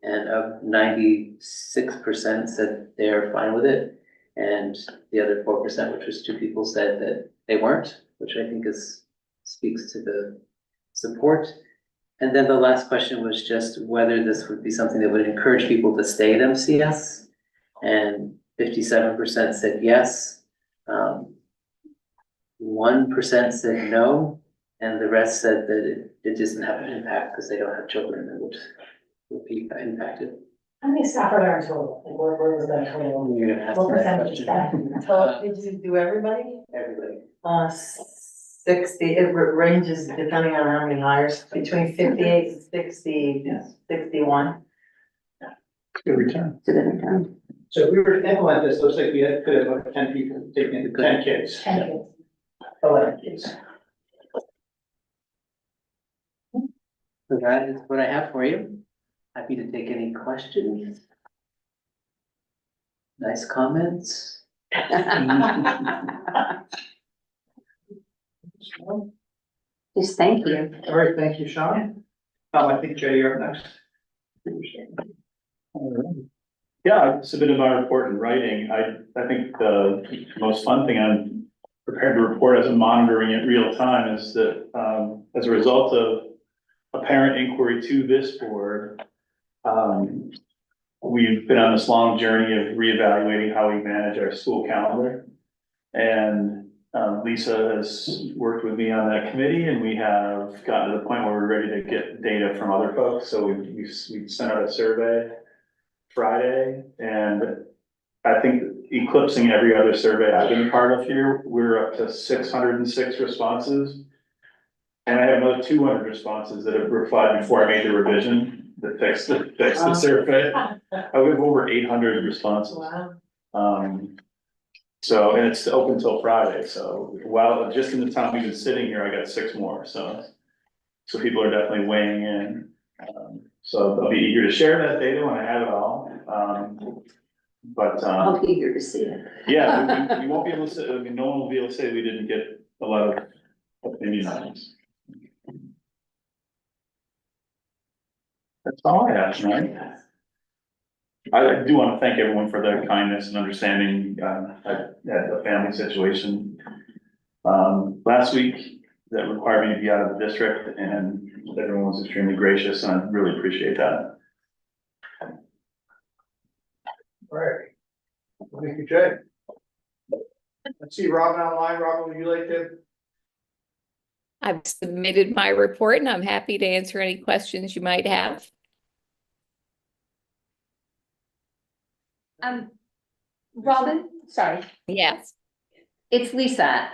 And of 96% said they're fine with it. And the other 4%, which was 2 people, said that they weren't, which I think speaks to the support. And then the last question was just whether this would be something that would encourage people to stay at MCS. And 57% said yes. 1% said no, and the rest said that it doesn't have an impact because they don't have children that would be impacted. How many staff are there in total? Like, what was the total? You're gonna ask What me that percentage is question. that? So did you do everybody? Everybody. 60, it ranges depending on how many hires, between 58 and 60, Yes. 61. Good return. To the return. So if we were to implement this, looks like we could have like 10 people taking 10 kids, 10 kids. 11 kids. So that is what I have for you. Happy to take any questions. Nice comments. Just thank you. All right, thank you, Sean. I think Jay, you're up next. Yeah, I submitted my report in writing. I think the most fun thing I'm prepared to report as I'm monitoring it real time is that, as a result of a parent inquiry to this board, we've been on this long journey of reevaluating how we manage our school calendar. And Lisa has worked with me on that committee, and we have gotten to the point where we're ready to get data from other folks. So we sent out a survey Friday, and I think eclipsing every other survey I've been a part of here, we're up to 606 responses. And I have another 200 responses that have replied before I made the revision that fixed the survey. I have over 800 responses. Wow. So, and it's open till Friday, so while just in the time we've been sitting here, I got 6 more, so people are definitely weighing in. So I'll be eager to share that data when I have it all. I'll be eager to see it. Yeah, we won't be able to say, I mean, no one will be able to say we didn't get a lot of opinion on this. That's all I have tonight. I do want to thank everyone for their kindness and understanding. I had a family situation last week that required me to be out of the district, and everyone was extremely gracious, and I really appreciate that. All right. Thank you, Jay. Let's see Robin online. Robin, would you like to? I've submitted my report and I'm happy to answer any questions you might have. Robin, sorry, Yes. it's Lisa.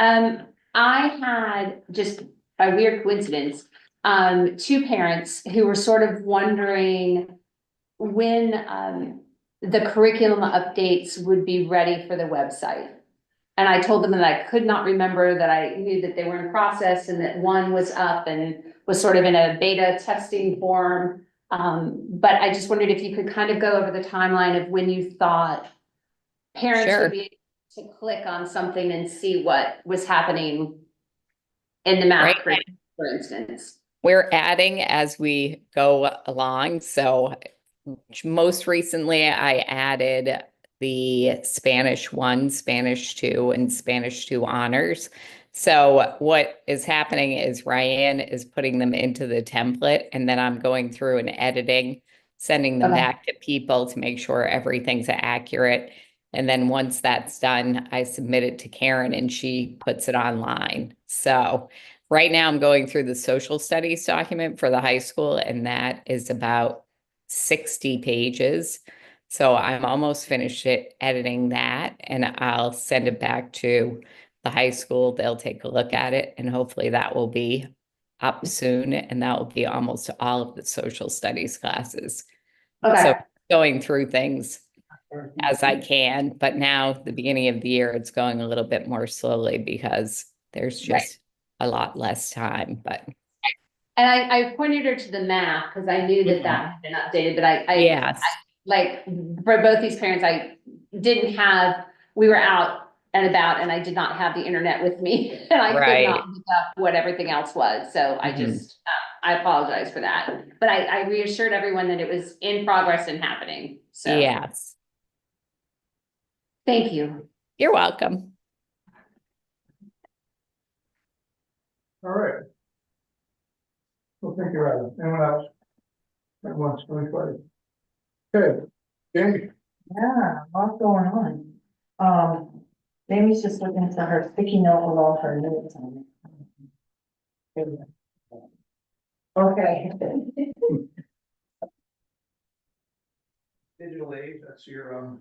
I had just by weird coincidence, 2 parents who were sort of wondering when, the curriculum updates would be ready for the website. And I told them that I could not remember, that I knew that they were in process and that one was up and was sort of in a beta testing form. But I just wondered if you could kind of go over the timeline of when you thought parents Sure. would be able to click on something and see what was happening in the math, Right. curriculum, for instance. We're adding as we go along. So most recently I added the Spanish 1, Spanish 2, and Spanish 2 honors. So what is happening is Ryan is putting them into the template, and then I'm going through and editing, sending them Okay. back to people to make sure everything's accurate. And then once that's done, I submit it to Karen and she puts it online. So right now I'm going through the social studies document for the high school, and that is about 60 pages. So I'm almost finished editing that, and I'll send it back to the high school. They'll take a look at it, and hopefully that will be up soon, and that will be almost all of the social studies classes. Okay. So going through things as I can, but now the beginning of the year, it's going a little bit more slowly because there's just a lot less time, but. And I pointed her to the math because I knew that that had been updated, but Yes, like, for both these parents, we were out and about and I did not have the internet with me and I could Right. not look up what everything else was. So I just, I apologize for that. But I reassured everyone that it was in progress and happening. So yes. thank you. You're welcome. All right. Well, thank you, Adam. Anyone else? That wants to inquire? Okay, Jamie. Yeah, what's going on? Jamie's just looking at her sticky note with all her notes on it. Okay. Digital age, that's your,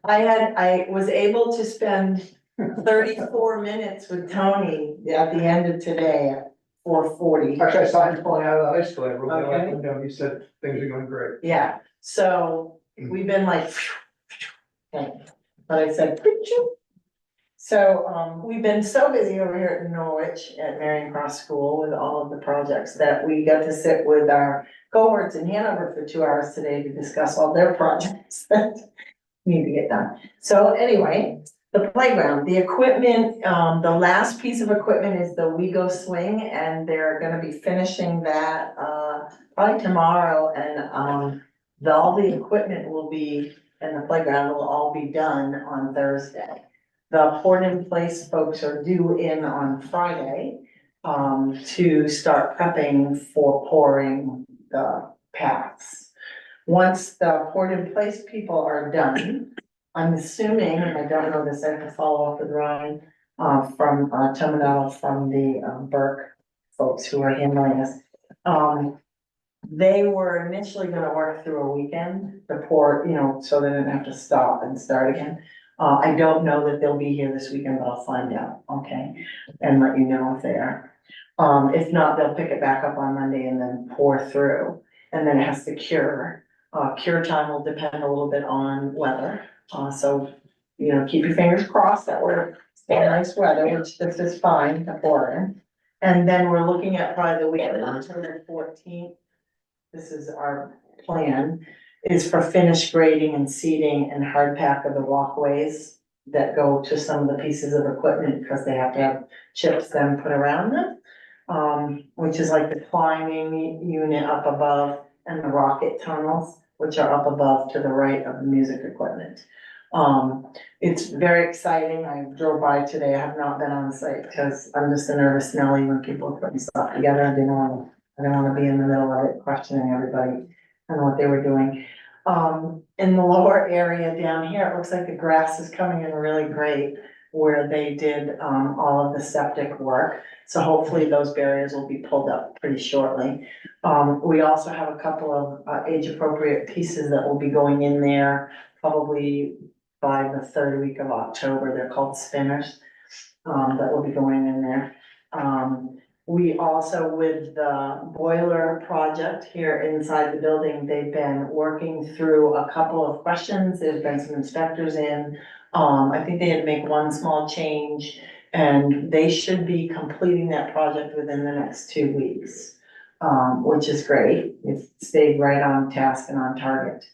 I was able to spend 34 minutes with Tony at the end of today at 4:40. actually, I saw you pulling out of the high school, I wrote that Okay. one down, you said things are going great. Yeah, so we've been like, okay, but I said, "Phew." So, we've been so busy over here at Norwich at Marion Cross School with all of the projects that we got to sit with our cohorts in Hanover for 2 hours today to discuss all their projects that need to get done. So anyway, the playground, the equipment, the last piece of equipment is the WeGo swing, and they're gonna be finishing that, probably tomorrow, and, all the equipment will be, and the playground will all be done on Thursday. The port in place folks are due in on Friday, to start prepping for pouring the paths. Once the port in place people are done, I'm assuming, and I don't know this, I have to follow up with Ryan, from, Tomanello from the, Burke folks who are handling this. They were initially gonna work through a weekend, the port, so they didn't have to stop and start again. I don't know that they'll be here this weekend, but I'll find out, okay, and let you know if they are. If not, they'll pick it back up on Monday and then pour through, and then it has to cure. Cure time will depend a little bit on weather, so, keep your fingers crossed that we're in nice weather, which this is fine to pour in. And then we're looking at probably the week of October 14th. This is our plan, is for finished grading and seeding and hard pack of the walkways that go to some of the pieces of equipment, because they have to have chips then put around them. Which is like the climbing unit up above and the rocket tunnels, which are up above to the right of the music equipment. It's very exciting. I drove by today. I have not been on site because I'm just a nervous Nelly when people are putting stuff together. I didn't wanna be in the middle of it questioning everybody and what they were doing. In the lower area down here, it looks like the grass is coming in really great where they did, all of the septic work. So hopefully those barriers will be pulled up pretty shortly. We also have a couple of, age appropriate pieces that will be going in there probably by the third week of October. They're called spinners, that will be going in there. We also, with the boiler project here inside the building, they've been working through a couple of questions. There's been some inspectors in. I think they had to make one small change, and they should be completing that project within the next 2 weeks, which is great. It's stayed right on task and on target.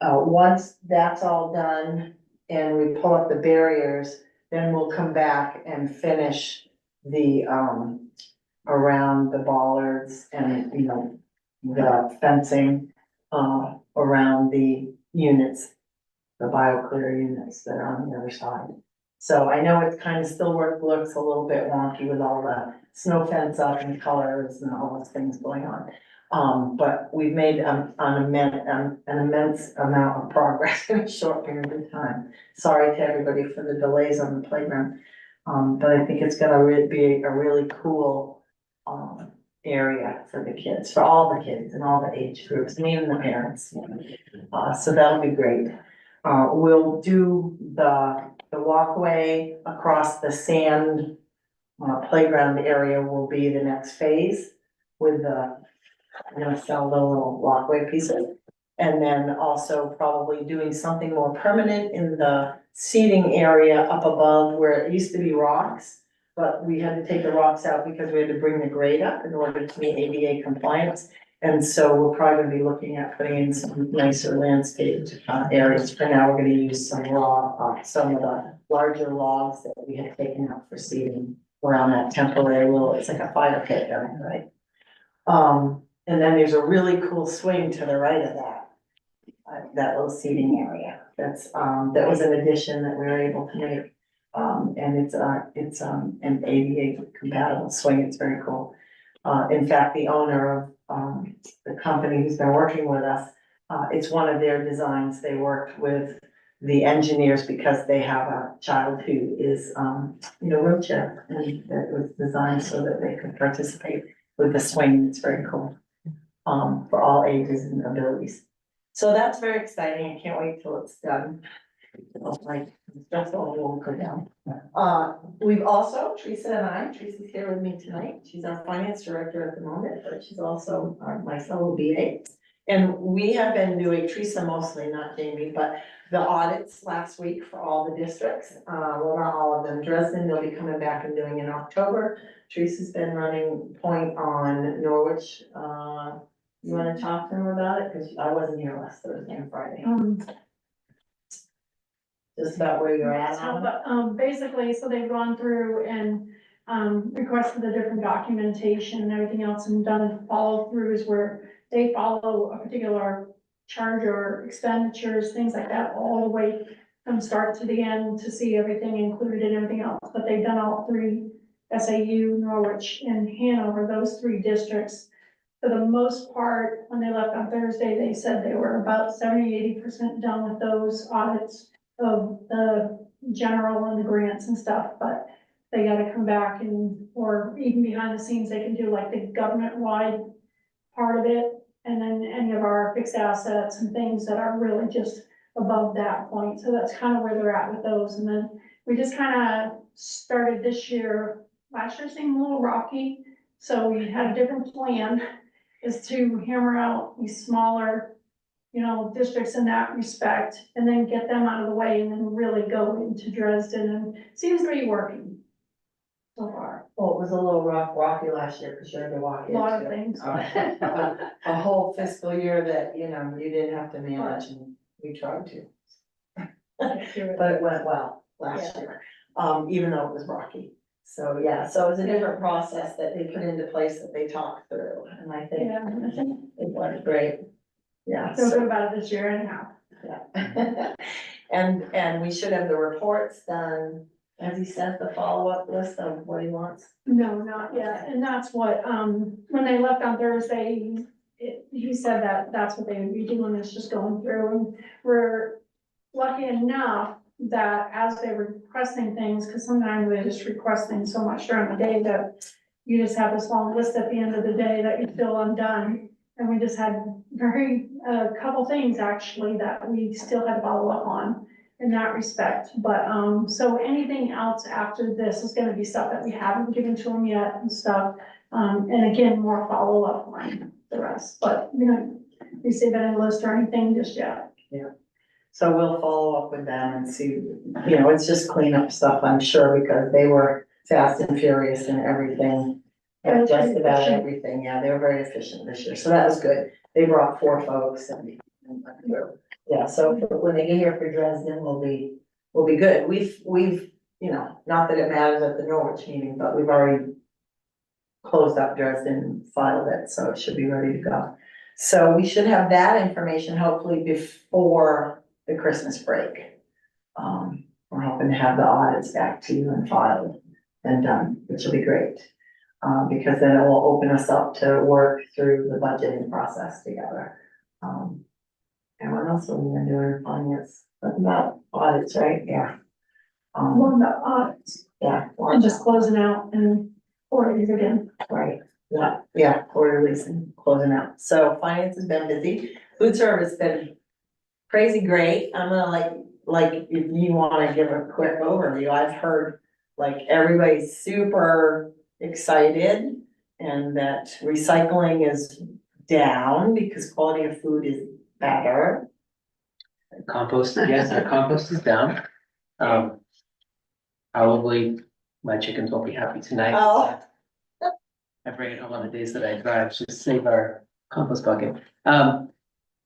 Once that's all done and we pull up the barriers, then we'll come back and finish the, around the bollards and, the fencing, around the units, the BioClear units that are on the other side. So I know it's kind of still looks a little bit wonky with all the snow fence up and colors and all those things going on. But we've made an immense amount of progress in a short period of time. Sorry to everybody for the delays on the playground. But I think it's gonna be a really cool, area for the kids, for all the kids and all the age groups, and even the parents. So that'll be great. We'll do the walkway across the sand, playground area will be the next phase with the, I'm gonna sell the little walkway pieces. And then also probably doing something more permanent in the seating area up above where it used to be rocks. But we had to take the rocks out because we had to bring the grade up in order to meet ADA compliance. And so we're probably gonna be looking at putting in some nicer landscaped areas. For now, we're gonna use some some of the larger logs that we had taken out for seating around that temporary little, it's like a fire pit area, right? And then there's a really cool swing to the right of that little seating area. That was an addition that we were able to make. And it's an ADA compatible swing, it's very cool. In fact, the owner of, the company who's been working with us, it's one of their designs, they worked with the engineers because they have a child who is, wheelchair, and it was designed so that they could participate with the swing, it's very cool. For all ages and abilities. So that's very exciting, I can't wait till it's done. Like, that's all will go down. We've also, Teresa's here with me tonight, she's our finance director at the moment, but she's also my fellow BA. And we have been doing, Teresa mostly, not Jamie, but the audits last week for all the districts. Well, not all of them, Dresden, they'll be coming back and doing in October. Teresa's been running point on Norwich. You wanna talk to them about it? Cause I wasn't here last Thursday and Friday. Just about where you're at on it. Basically, so they've gone through and, requested the different documentation and everything else and done follow throughs where they follow a particular charge or expenditures, things like that, all the way from start to the end to see everything included and everything else. But they've done all three, SAU, Norwich, and Hanover, those three districts. For the most part, when they left on Thursday, they said they were about 70–80% done with those audits of the general and the grants and stuff, but they gotta come back and, or even behind the scenes, they can do like the government-wide part of it, and then any of our fixed assets and things that are really just above that point. So that's kind of where they're at with those. And then we just kind of started this year, last year seemed a little rocky, so we had a different plan, is to hammer out these smaller, districts in that respect, and then get them out of the way and then really go into Dresden, and seems to be working so far. Well, it was a little rocky last year, because you had to walk A lot of into things. a whole fiscal year that, you didn't have to manage, and we tried to. But it went well last year, even though it was rocky. So, yeah, so it was a different process that they put into place that they talked through, and I think Yeah, I think it went great. Yeah. feel good about it this year anyhow. Yeah. And we should have the reports done, as he said, the follow-up list of what he wants. No, not yet, and that's what, when they left on Thursday, he said that that's what they would be doing, is just going through, and we're lucky enough that as they were requesting things, because sometimes they just request things so much during the day that you just have this long list at the end of the day that you feel undone. And we just had a couple things actually that we still had to follow up on in that respect. But, so anything else after this is gonna be stuff that we haven't given to them yet and stuff. And again, more follow-up on the rest, but, we see that in list or anything just yet. Yeah. So we'll follow up with them and see, it's just cleanup stuff, I'm sure, because they were fast and furious and everything. Yeah, Just about efficient. everything, yeah, they were very efficient this year, so that was good. They brought 4 folks and yeah, so when they get here for Dresden, we'll be good. We've, not that it matters at the Norwich meeting, but we've already closed up Dresden and filed it, so it should be ready to go. So we should have that information hopefully before the Christmas break. We're hoping to have the audits back to you and filed and done, which will be great. Because then it will open us up to work through the budgeting process together. And what else are we gonna do in finance? Nothing about audits, right? Yeah. More about audits, Yeah. and just closing out and ordering again. Right, yeah, quarterlies and closing out. So finance has been busy. Food service has been crazy great. I'm gonna like, if you wanna give a quick overview, I've heard everybody's super excited and that recycling is down because quality of food is better. Compost, yes, our compost is down. Probably my chickens won't be happy tonight. Oh. I bring it home on the days that I drive, just save our compost bucket.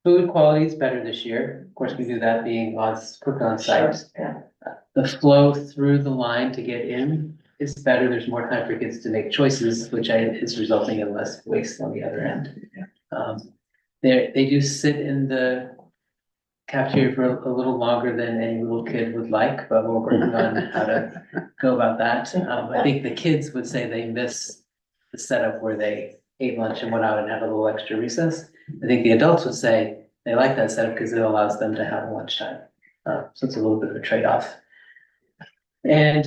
Food quality is better this year. Of course, we do that being cooked on site. Yeah. The flow through the line to get in is better. There's more time for kids to make choices, which is resulting in less waste on the other end. They do sit in the capture you for a little longer than any little kid would like, but we're working on how to go about that. I think the kids would say they miss the setup where they ate lunch and went out and had a little extra recess. I think the adults would say they like that setup because it allows them to have lunchtime. So it's a little bit of a trade-off. And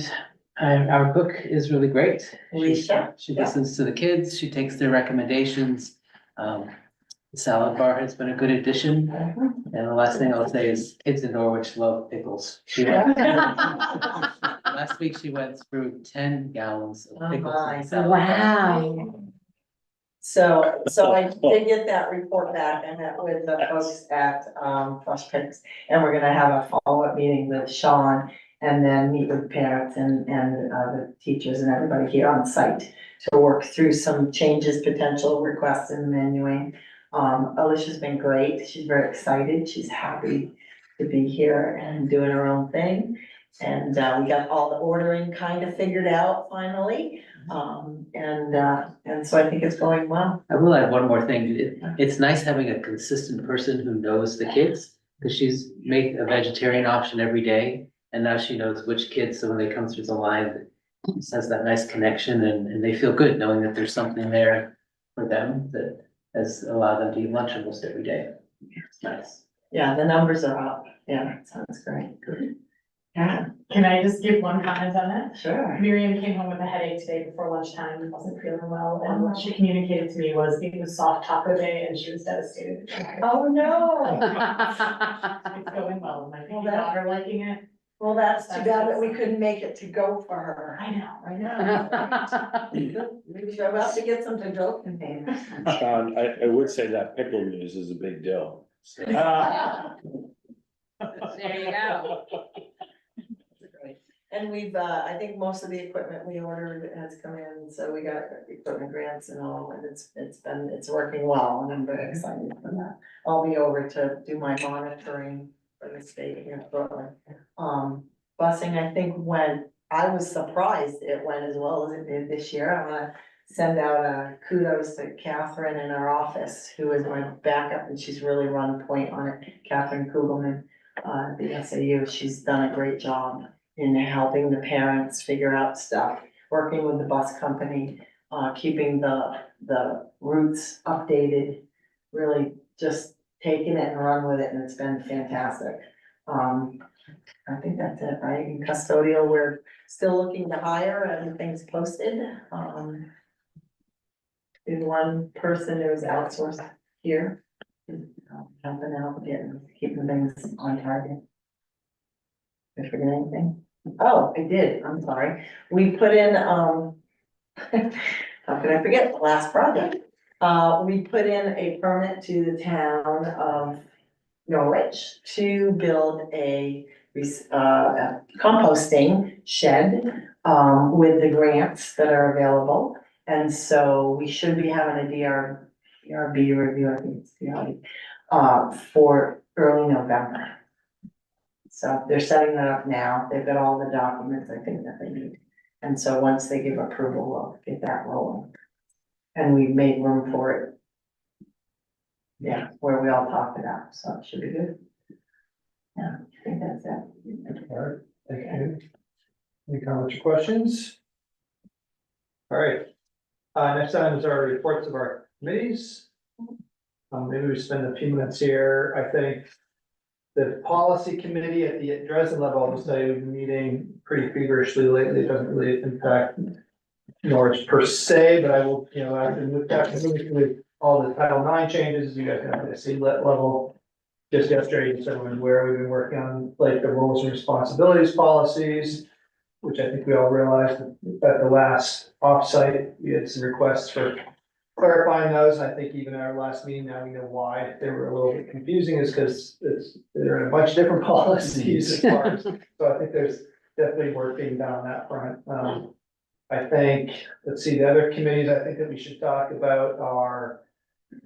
our cook is really great. Alicia, She yeah. listens to the kids, she takes their recommendations. The salad bar has been a good addition. And the last thing I'll say is kids in Norwich love pickles. Last week she went through 10 gallons of Oh pickles. my. in the salad bar. Wow. So I did get that report back and that with the folks at, Fresh Picks. And we're gonna have a follow-up meeting with Sean and then meet with parents and the teachers and everybody here on site to work through some changes, potential requests in the menuing. Alicia's been great. She's very excited. She's happy to be here and doing her own thing. And, we got all the ordering kind of figured out finally. And so I think it's going well. I will add one more thing. It's nice having a consistent person who knows the kids, because she's made a vegetarian option every day. And now she knows which kids, so when they come through the line, it has that nice connection and they feel good knowing that there's something there for them that has allowed them to eat lunch almost every day. It's nice. Yeah, the numbers are up. Yeah, it sounds great. Yeah, Can I just give one comment on that? sure. Miriam came home with a headache today before lunchtime, wasn't feeling well, and what she communicated to me was it was soft taco day and she was devastated. Oh, no. It's going well, my Well, baby that- daughter liking it. Well, that's too bad that we couldn't make it to go for her. I know. I know. Maybe we're about to get some to-go containers. Sean, I would say that pickle news is a big deal. So- There you go. And we've, I think most of the equipment we ordered has come in, so we got equipment grants and all, and it's working well, and I'm very excited for that. I'll be over to do my monitoring for the state here shortly. Busing, I think I was surprised it went as well as it did this year. I wanna send out a kudos to Catherine in our office, who is my backup, and she's really run point on it. Catherine Kugelman, the SAU, she's done a great job in helping the parents figure out stuff, working with the bus company, keeping the routes updated, really just taking it and run with it, and it's been fantastic. I think that's it, right? In custodial, we're still looking to hire, everything's posted. There's one person who's outsourced here, helping out, keeping things on target. Did I forget anything? Oh, I did, I'm sorry. We put in, how could I forget the last project? We put in a permit to the town of Norwich to build a composting shed, with the grants that are available. And so we should be having a DRB review, I think it's DRB, for early November. So they're setting that up now. They've got all the documents I think that they need. And so once they give approval, we'll get that rolling. And we've made room for it. Yeah, where we all talked about, so it should be good. Yeah, I think that's it. All right, thank you. Any comments or questions? All right, next item is our reports of our committees. Maybe we spend a few minutes here. I think the policy committee at the Dresden level, I'll just tell you, we've been meeting pretty feverishly lately. It doesn't really impact Norwich per se, but I will, I've been with all the Title IX changes, you guys have to see level. Just yesterday, determined where we've been working on, like the roles and responsibilities policies, which I think we all realized at the last offsite, we had some requests for clarifying those. I think even our last meeting, now we know why they were a little bit confusing, is because they're in a bunch of different policies as far as, so I think there's definitely work being done on that front. I think, let's see, the other committees I think that we should talk about are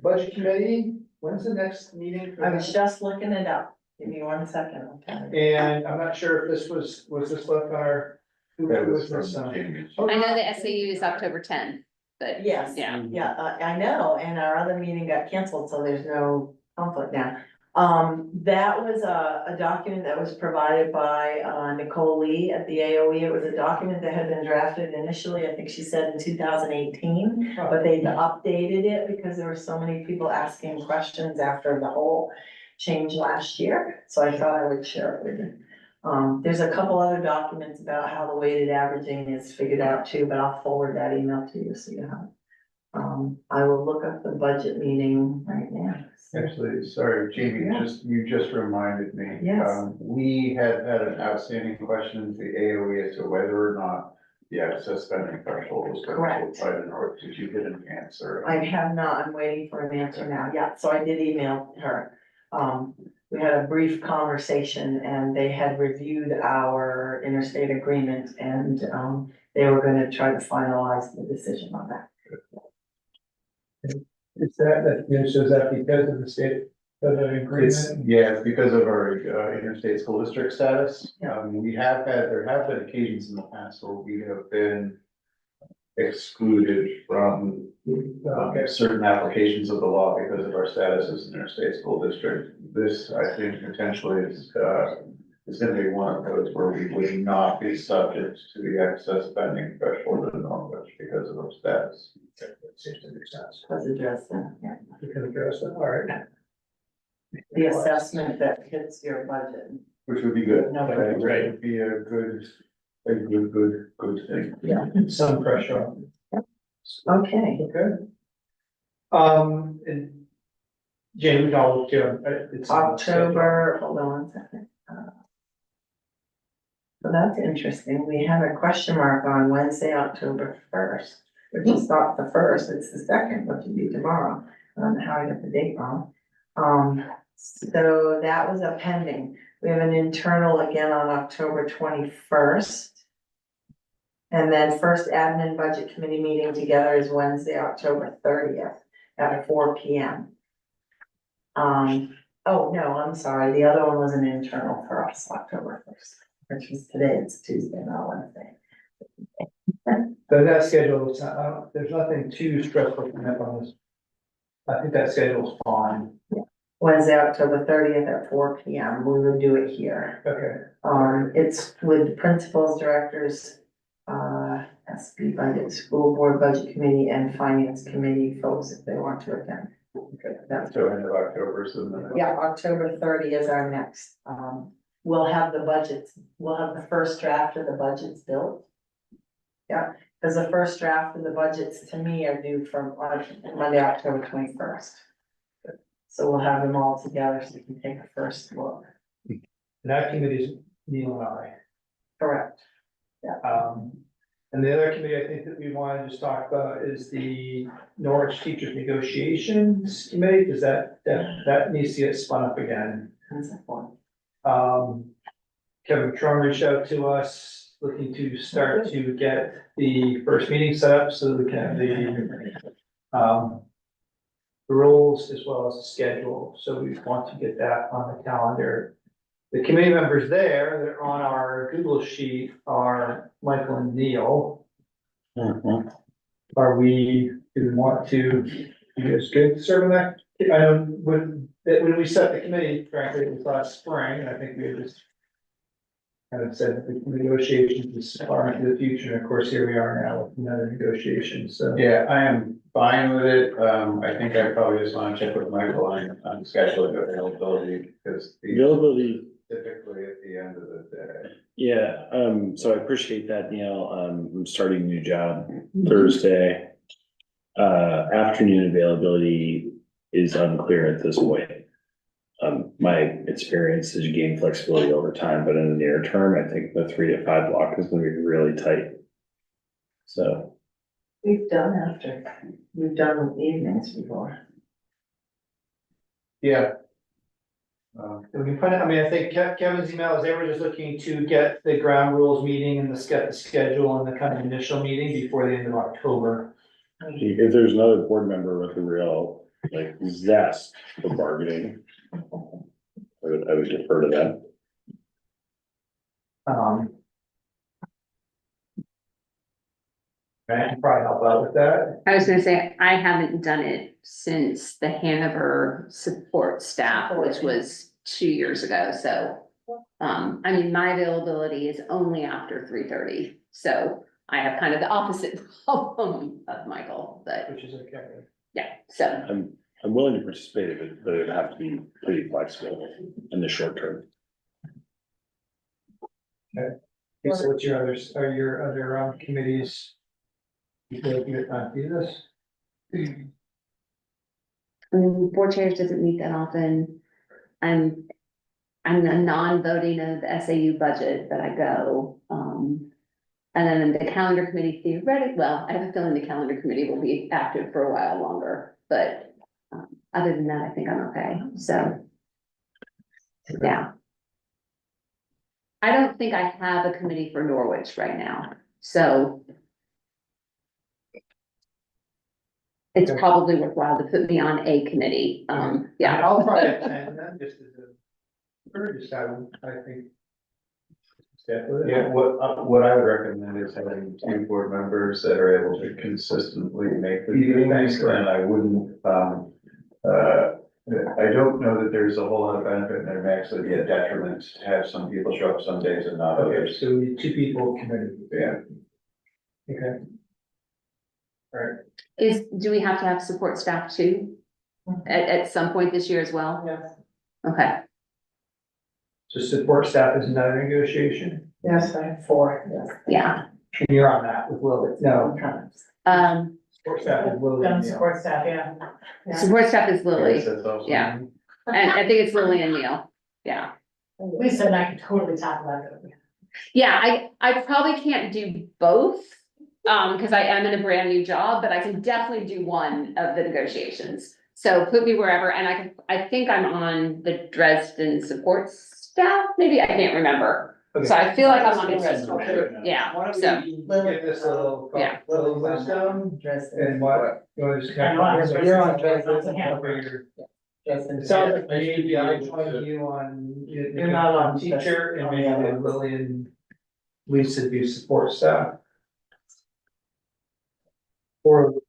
budget committee. When's the next meeting? I was just looking it up. Give me 1 second. Okay. And I'm not sure if this was this left on our. Who was this, Jamie. I know the SAU is October 10th, but Yes. yeah. Yeah, I know, and our other meeting got canceled, so there's no conflict now. That was a document that was provided by, Nicole Lee at the AOE. It was a document that had been drafted initially, I think she said in 2018. But they updated it because there were so many people asking questions after the whole change last year, so I thought I would share it with you. There's a couple other documents about how the weighted averaging is figured out too, but I'll forward that email to you so you have it. I will look up the budget meeting right now. Actually, sorry, Jamie, Yeah. you just reminded me. Yes. We had an outstanding question to the AOE as to whether or not the excess spending threshold was going to Correct. apply to Norwich. Did you get an answer? I have not, I'm waiting for an answer now, yeah, so I did email her. We had a brief conversation and they had reviewed our interstate agreement and, they were gonna try to finalize the decision on that. Is that because of the state of the agreement? It's because of our interstate school district status. There have been occasions in the past where we have been excluded from certain applications of the law because of our status as an interstate school district. This, I think, potentially is gonna be one of those where we would not be subject to the excess spending threshold in Norwich because of our status. That seems to make sense. Was addressed then, yeah. We can address that, all right. The assessment that hits your budget. Which would be good. No, That would be a good thing. Yeah. Some pressure on Okay. it. Okay. And Jane, we can all look to, it's. October, hold on one second. So that's interesting. We have a question mark on Wednesday, October 1st, which is not the 1st, it's the 2nd, which would be tomorrow. I don't know how I got the date wrong. So that was a pending. We have an internal again on October 21st. And then first admin budget committee meeting together is Wednesday, October 30th at 4 p.m. Oh, no, I'm sorry. The other one was an internal for us, October 1st, which was today. It's Tuesday, not Wednesday. So that schedule is, there's nothing too stressful coming up on this. I think that schedule's fine. Wednesday, October 30th at 4 p.m. We would do it here. Okay. It's with principals, directors, SB budget, school board budget committee and finance committee folks if they want to attend. Okay, that's so end of October, so then. Yeah, October 30 is our next, we'll have the budgets, we'll have the first draft of the budgets built. Yeah, because the first draft of the budgets to me are due from Monday, October 21st. So we'll have them all together so we can take a first look. That committee is Neil and I. Correct. And the other committee I think that we want to just talk about is the Norwich Teachers Negotiations Committee, because that needs to get spun up again. That's the one. Kevin Trum reached out to us, looking to start to get the first meeting set up so that we can have the rules as well as the schedule. So we want to get that on the calendar. The committee members there that are on our Google sheet are Michael and Neil. Mhm. Do we want to, you guys good to serve on that? I know when we set the committee, frankly, it was last spring, and I think we had just kind of said that the negotiations is far into the future, and of course, here we are now with another negotiation, so. Yeah, I am fine with it. I think I probably just want to check with Michael on scheduling availability because Availability, typically at the end of the day. yeah, so I appreciate that, Neil. I'm starting a new job Thursday. Afternoon availability is unclear at this point. My experience is you gain flexibility over time, but in the near term, I think the 3 to 5 block is gonna be really tight. So, We've done evenings before. Yeah. We can find it, I mean, I think Kevin's email is they were just looking to get the ground rules meeting and the schedule and the kind of initial meeting before the end of October. if there's another board member with a real, like, zest for bargaining, I would defer to them. I can probably help out with that. I was gonna say, I haven't done it since the Hanover support staff, which was 2 years ago, so. I mean, my availability is only after 3:30, so I have kind of the opposite problem of Michael, but Which is okay. yeah, so. I'm willing to participate, but it would have to be pretty flexible in the short term. Okay, so what's your others, are your other committees? You feel like you get time to do this? Board chairs doesn't meet that often. I'm a non-voting of the SAU budget, but I go, and then the calendar committee theoretically, well, I have a feeling the calendar committee will be active for a while longer, but other than that, I think I'm okay, so. Yeah. I don't think I have a committee for Norwich right now, so. It's probably worthwhile to put me on a committee, yeah. I'll probably attend them just as a, just I think. Step with it. Yeah, what I would recommend is having two board members that are able to consistently make the meetings, and I wouldn't, I don't know that there's a whole lot of benefit, and there may actually be a detriment to have some people show up some days and not Okay, others. so we need two people committed. Yeah. Okay. All right. Do we have to have support staff too? At some point this year as well? Yes. Okay, So support staff is another negotiation, Yes, I'm for, yes. yeah, and you're on that with Lily. No, support staff is Lily. Done and Neil. support staff, yeah. Yeah. support staff is Yes, Lily, that's also- yeah. And I think it's Lily and Neil, yeah. Lisa and I could totally talk about it. Yeah, I probably can't do both, cause I am in a brand new job, but I can definitely do one of the negotiations. So put me wherever, and I think I'm on the Dresden support staff, maybe, I can't remember. So I feel like I'm on the Dresden, yeah, so, Give this a little, Yeah. little wisdom, and what, you want to just I know, I'm have, just- you're on I'm Dresden, on it sounds like maybe I join you on, You're not on teacher, and maybe Lily and Lisa do support staff.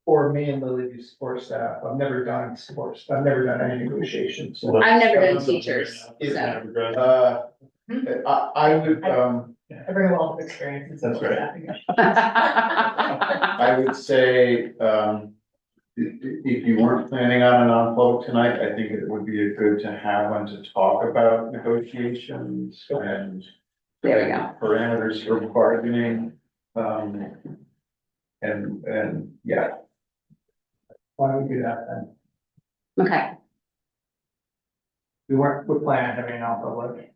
Or me and Lily do support staff, I've never done support, I've never done any negotiations. So. I've never done teachers, Uh, I would, I bring a wealth of experience. That's right. so. I would say, if you weren't planning on a non-public tonight, I think it would be good to have one to talk about negotiations and. There we go. Parameters for bargaining, and, yeah. why don't we do that then? Okay, We're planning on having a non-public.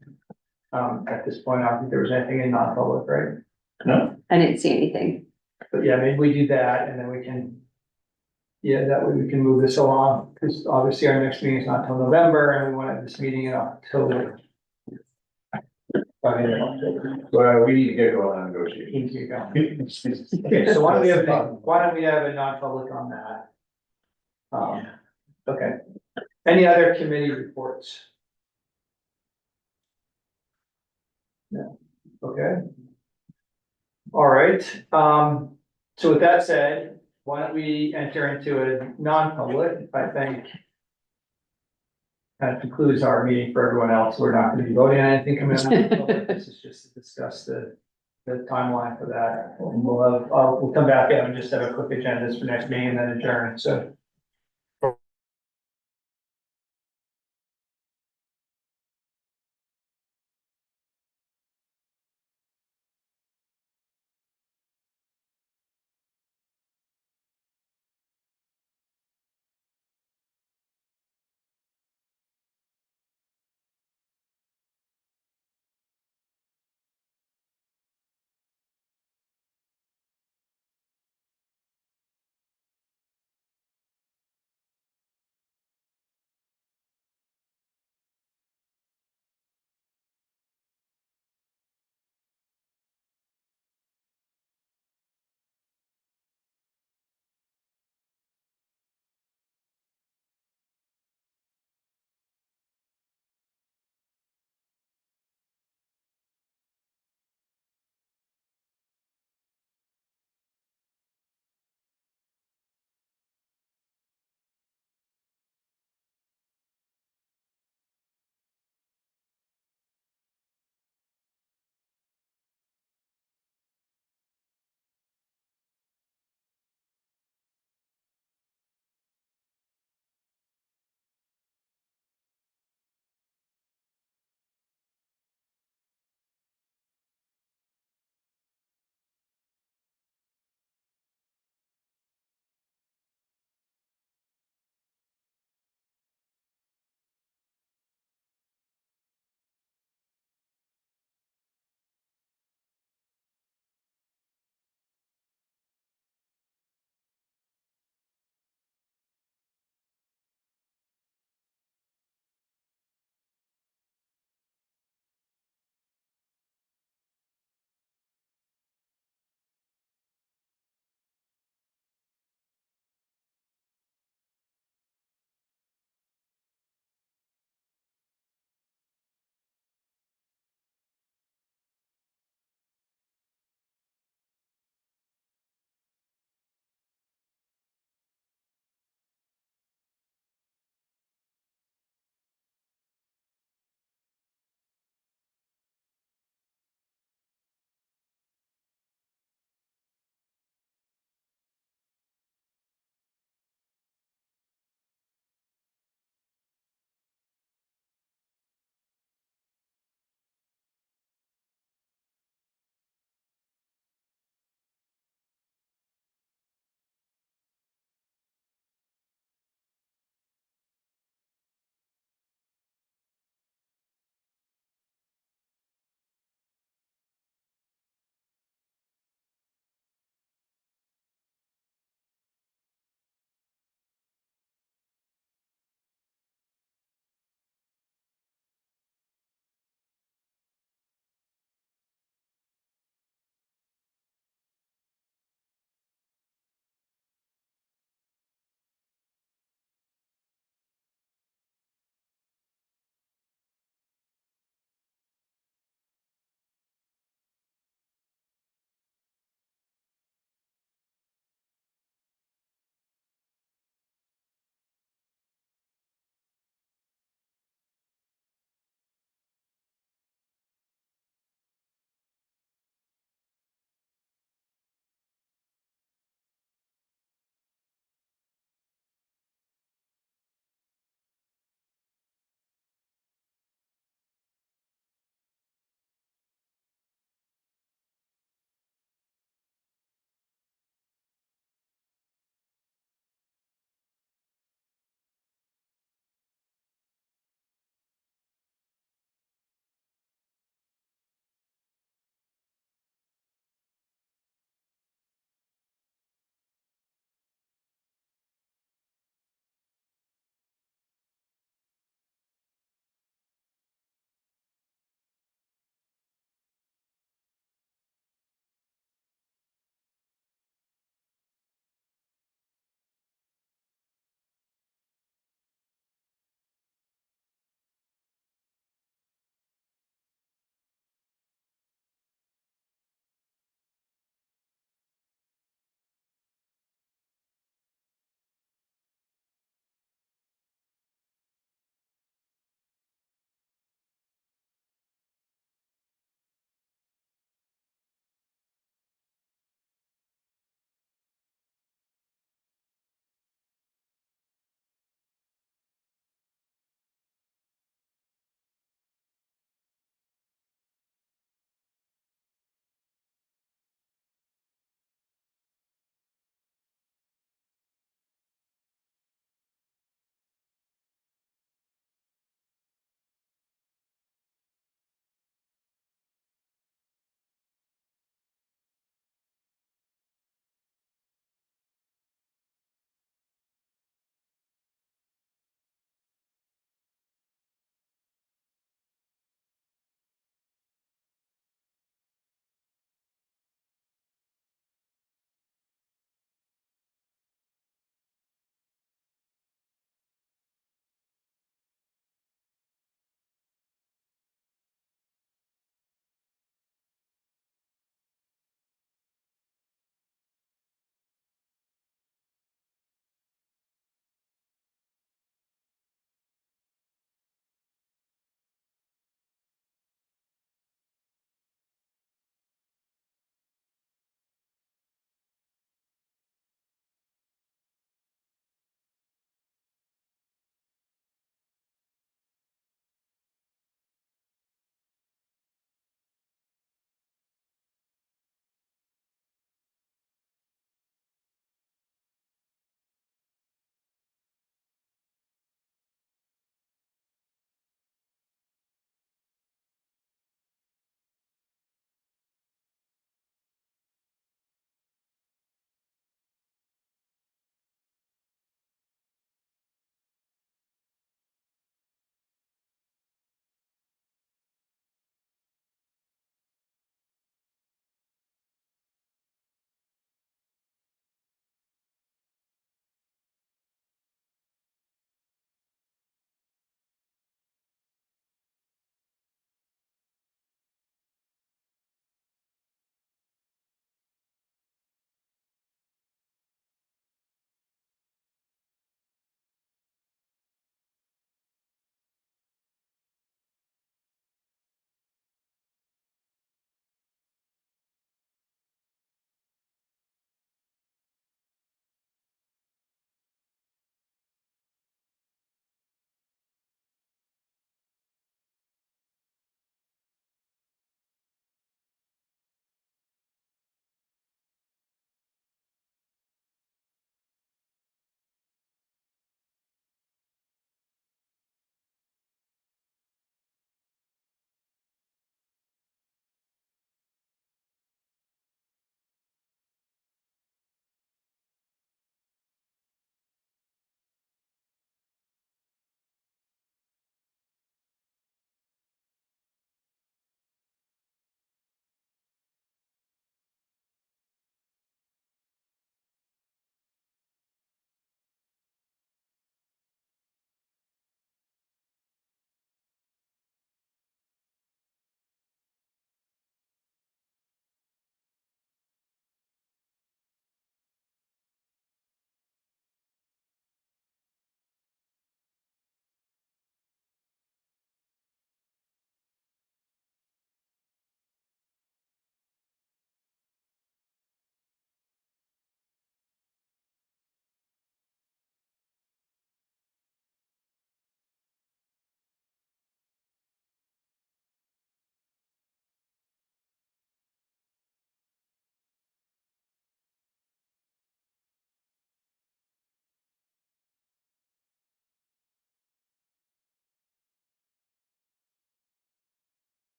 At this point, I don't think there was anything in non-public, right? No. I didn't see anything. But yeah, maybe we do that and then we can. Yeah, that way we can move this along, because obviously our next meeting is not till November and we want to have this meeting in October. By the end of October. Well, we need to get going on negotiations. Keep you going. Okay, so why don't we have a non-public on that? Okay. Any other committee reports? No, okay. All right, so with that said, why don't we enter into a non-public, I think. That concludes our meeting for everyone else, we're not gonna be voting on anything coming out of non-public, this is just to discuss the timeline for that. And we'll come back and just have a quick agendas for next meeting and then adjourn, so.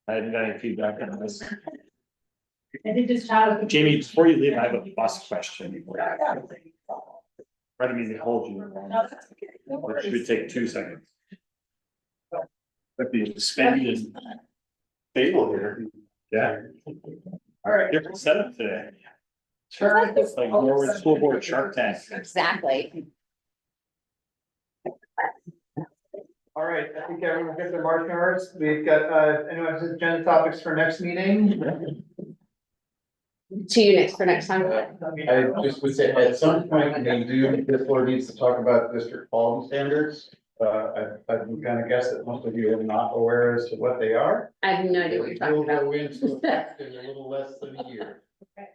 I hadn't got any feedback on this. I did just chat with. Jamie, before you leave, I have a bus question. I didn't mean to hold you. It should take 2 seconds. That'd be suspended. Stable here. Yeah. All right. Different setup today. Sure. It's like Norwich School Board Shark Tank. Exactly. All right, I think everyone got their marching orders. We've got, anyone has agenda topics for next meeting? To you next, for next time. I just would say, at some point, this board needs to talk about district quality standards. I would kind of guess that most of you are not aware as to what they are. I have no idea what you're talking They will about. go into effect in a little less than a year.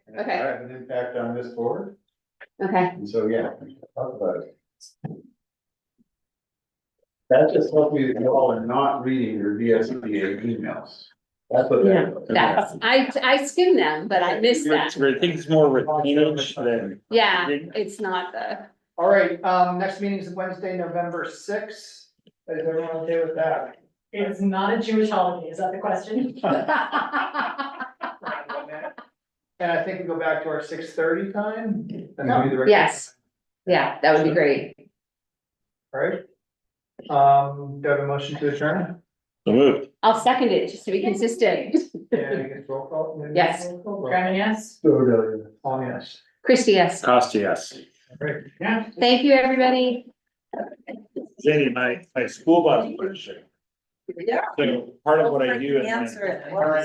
And Okay. have an impact on this board, Okay, and so, yeah, we can talk about it. That just tells me that you all are not reading your VSBA emails. That's what yeah, that. that's, I skim them, but I missed that. I think it's more retainage than. Yeah, it's not the. All right, next meeting is Wednesday, November 6th. Is everyone okay with that? It's not a Jewish holiday, is that the question? And I think we go back to our 6:30 time. And then do the regular- Yes. Yeah, that would be great. All right. Do I have a motion to adjourn? So moved. I'll second it, just to be consistent. Yeah, I guess roll call. maybe? Yes. Roll call. Graham, yes? All yes. Christie, yes. Cost, yes. Great. Yeah. Thank you, everybody. Jenny, my school bus. So part of what I do. is my- Answer it.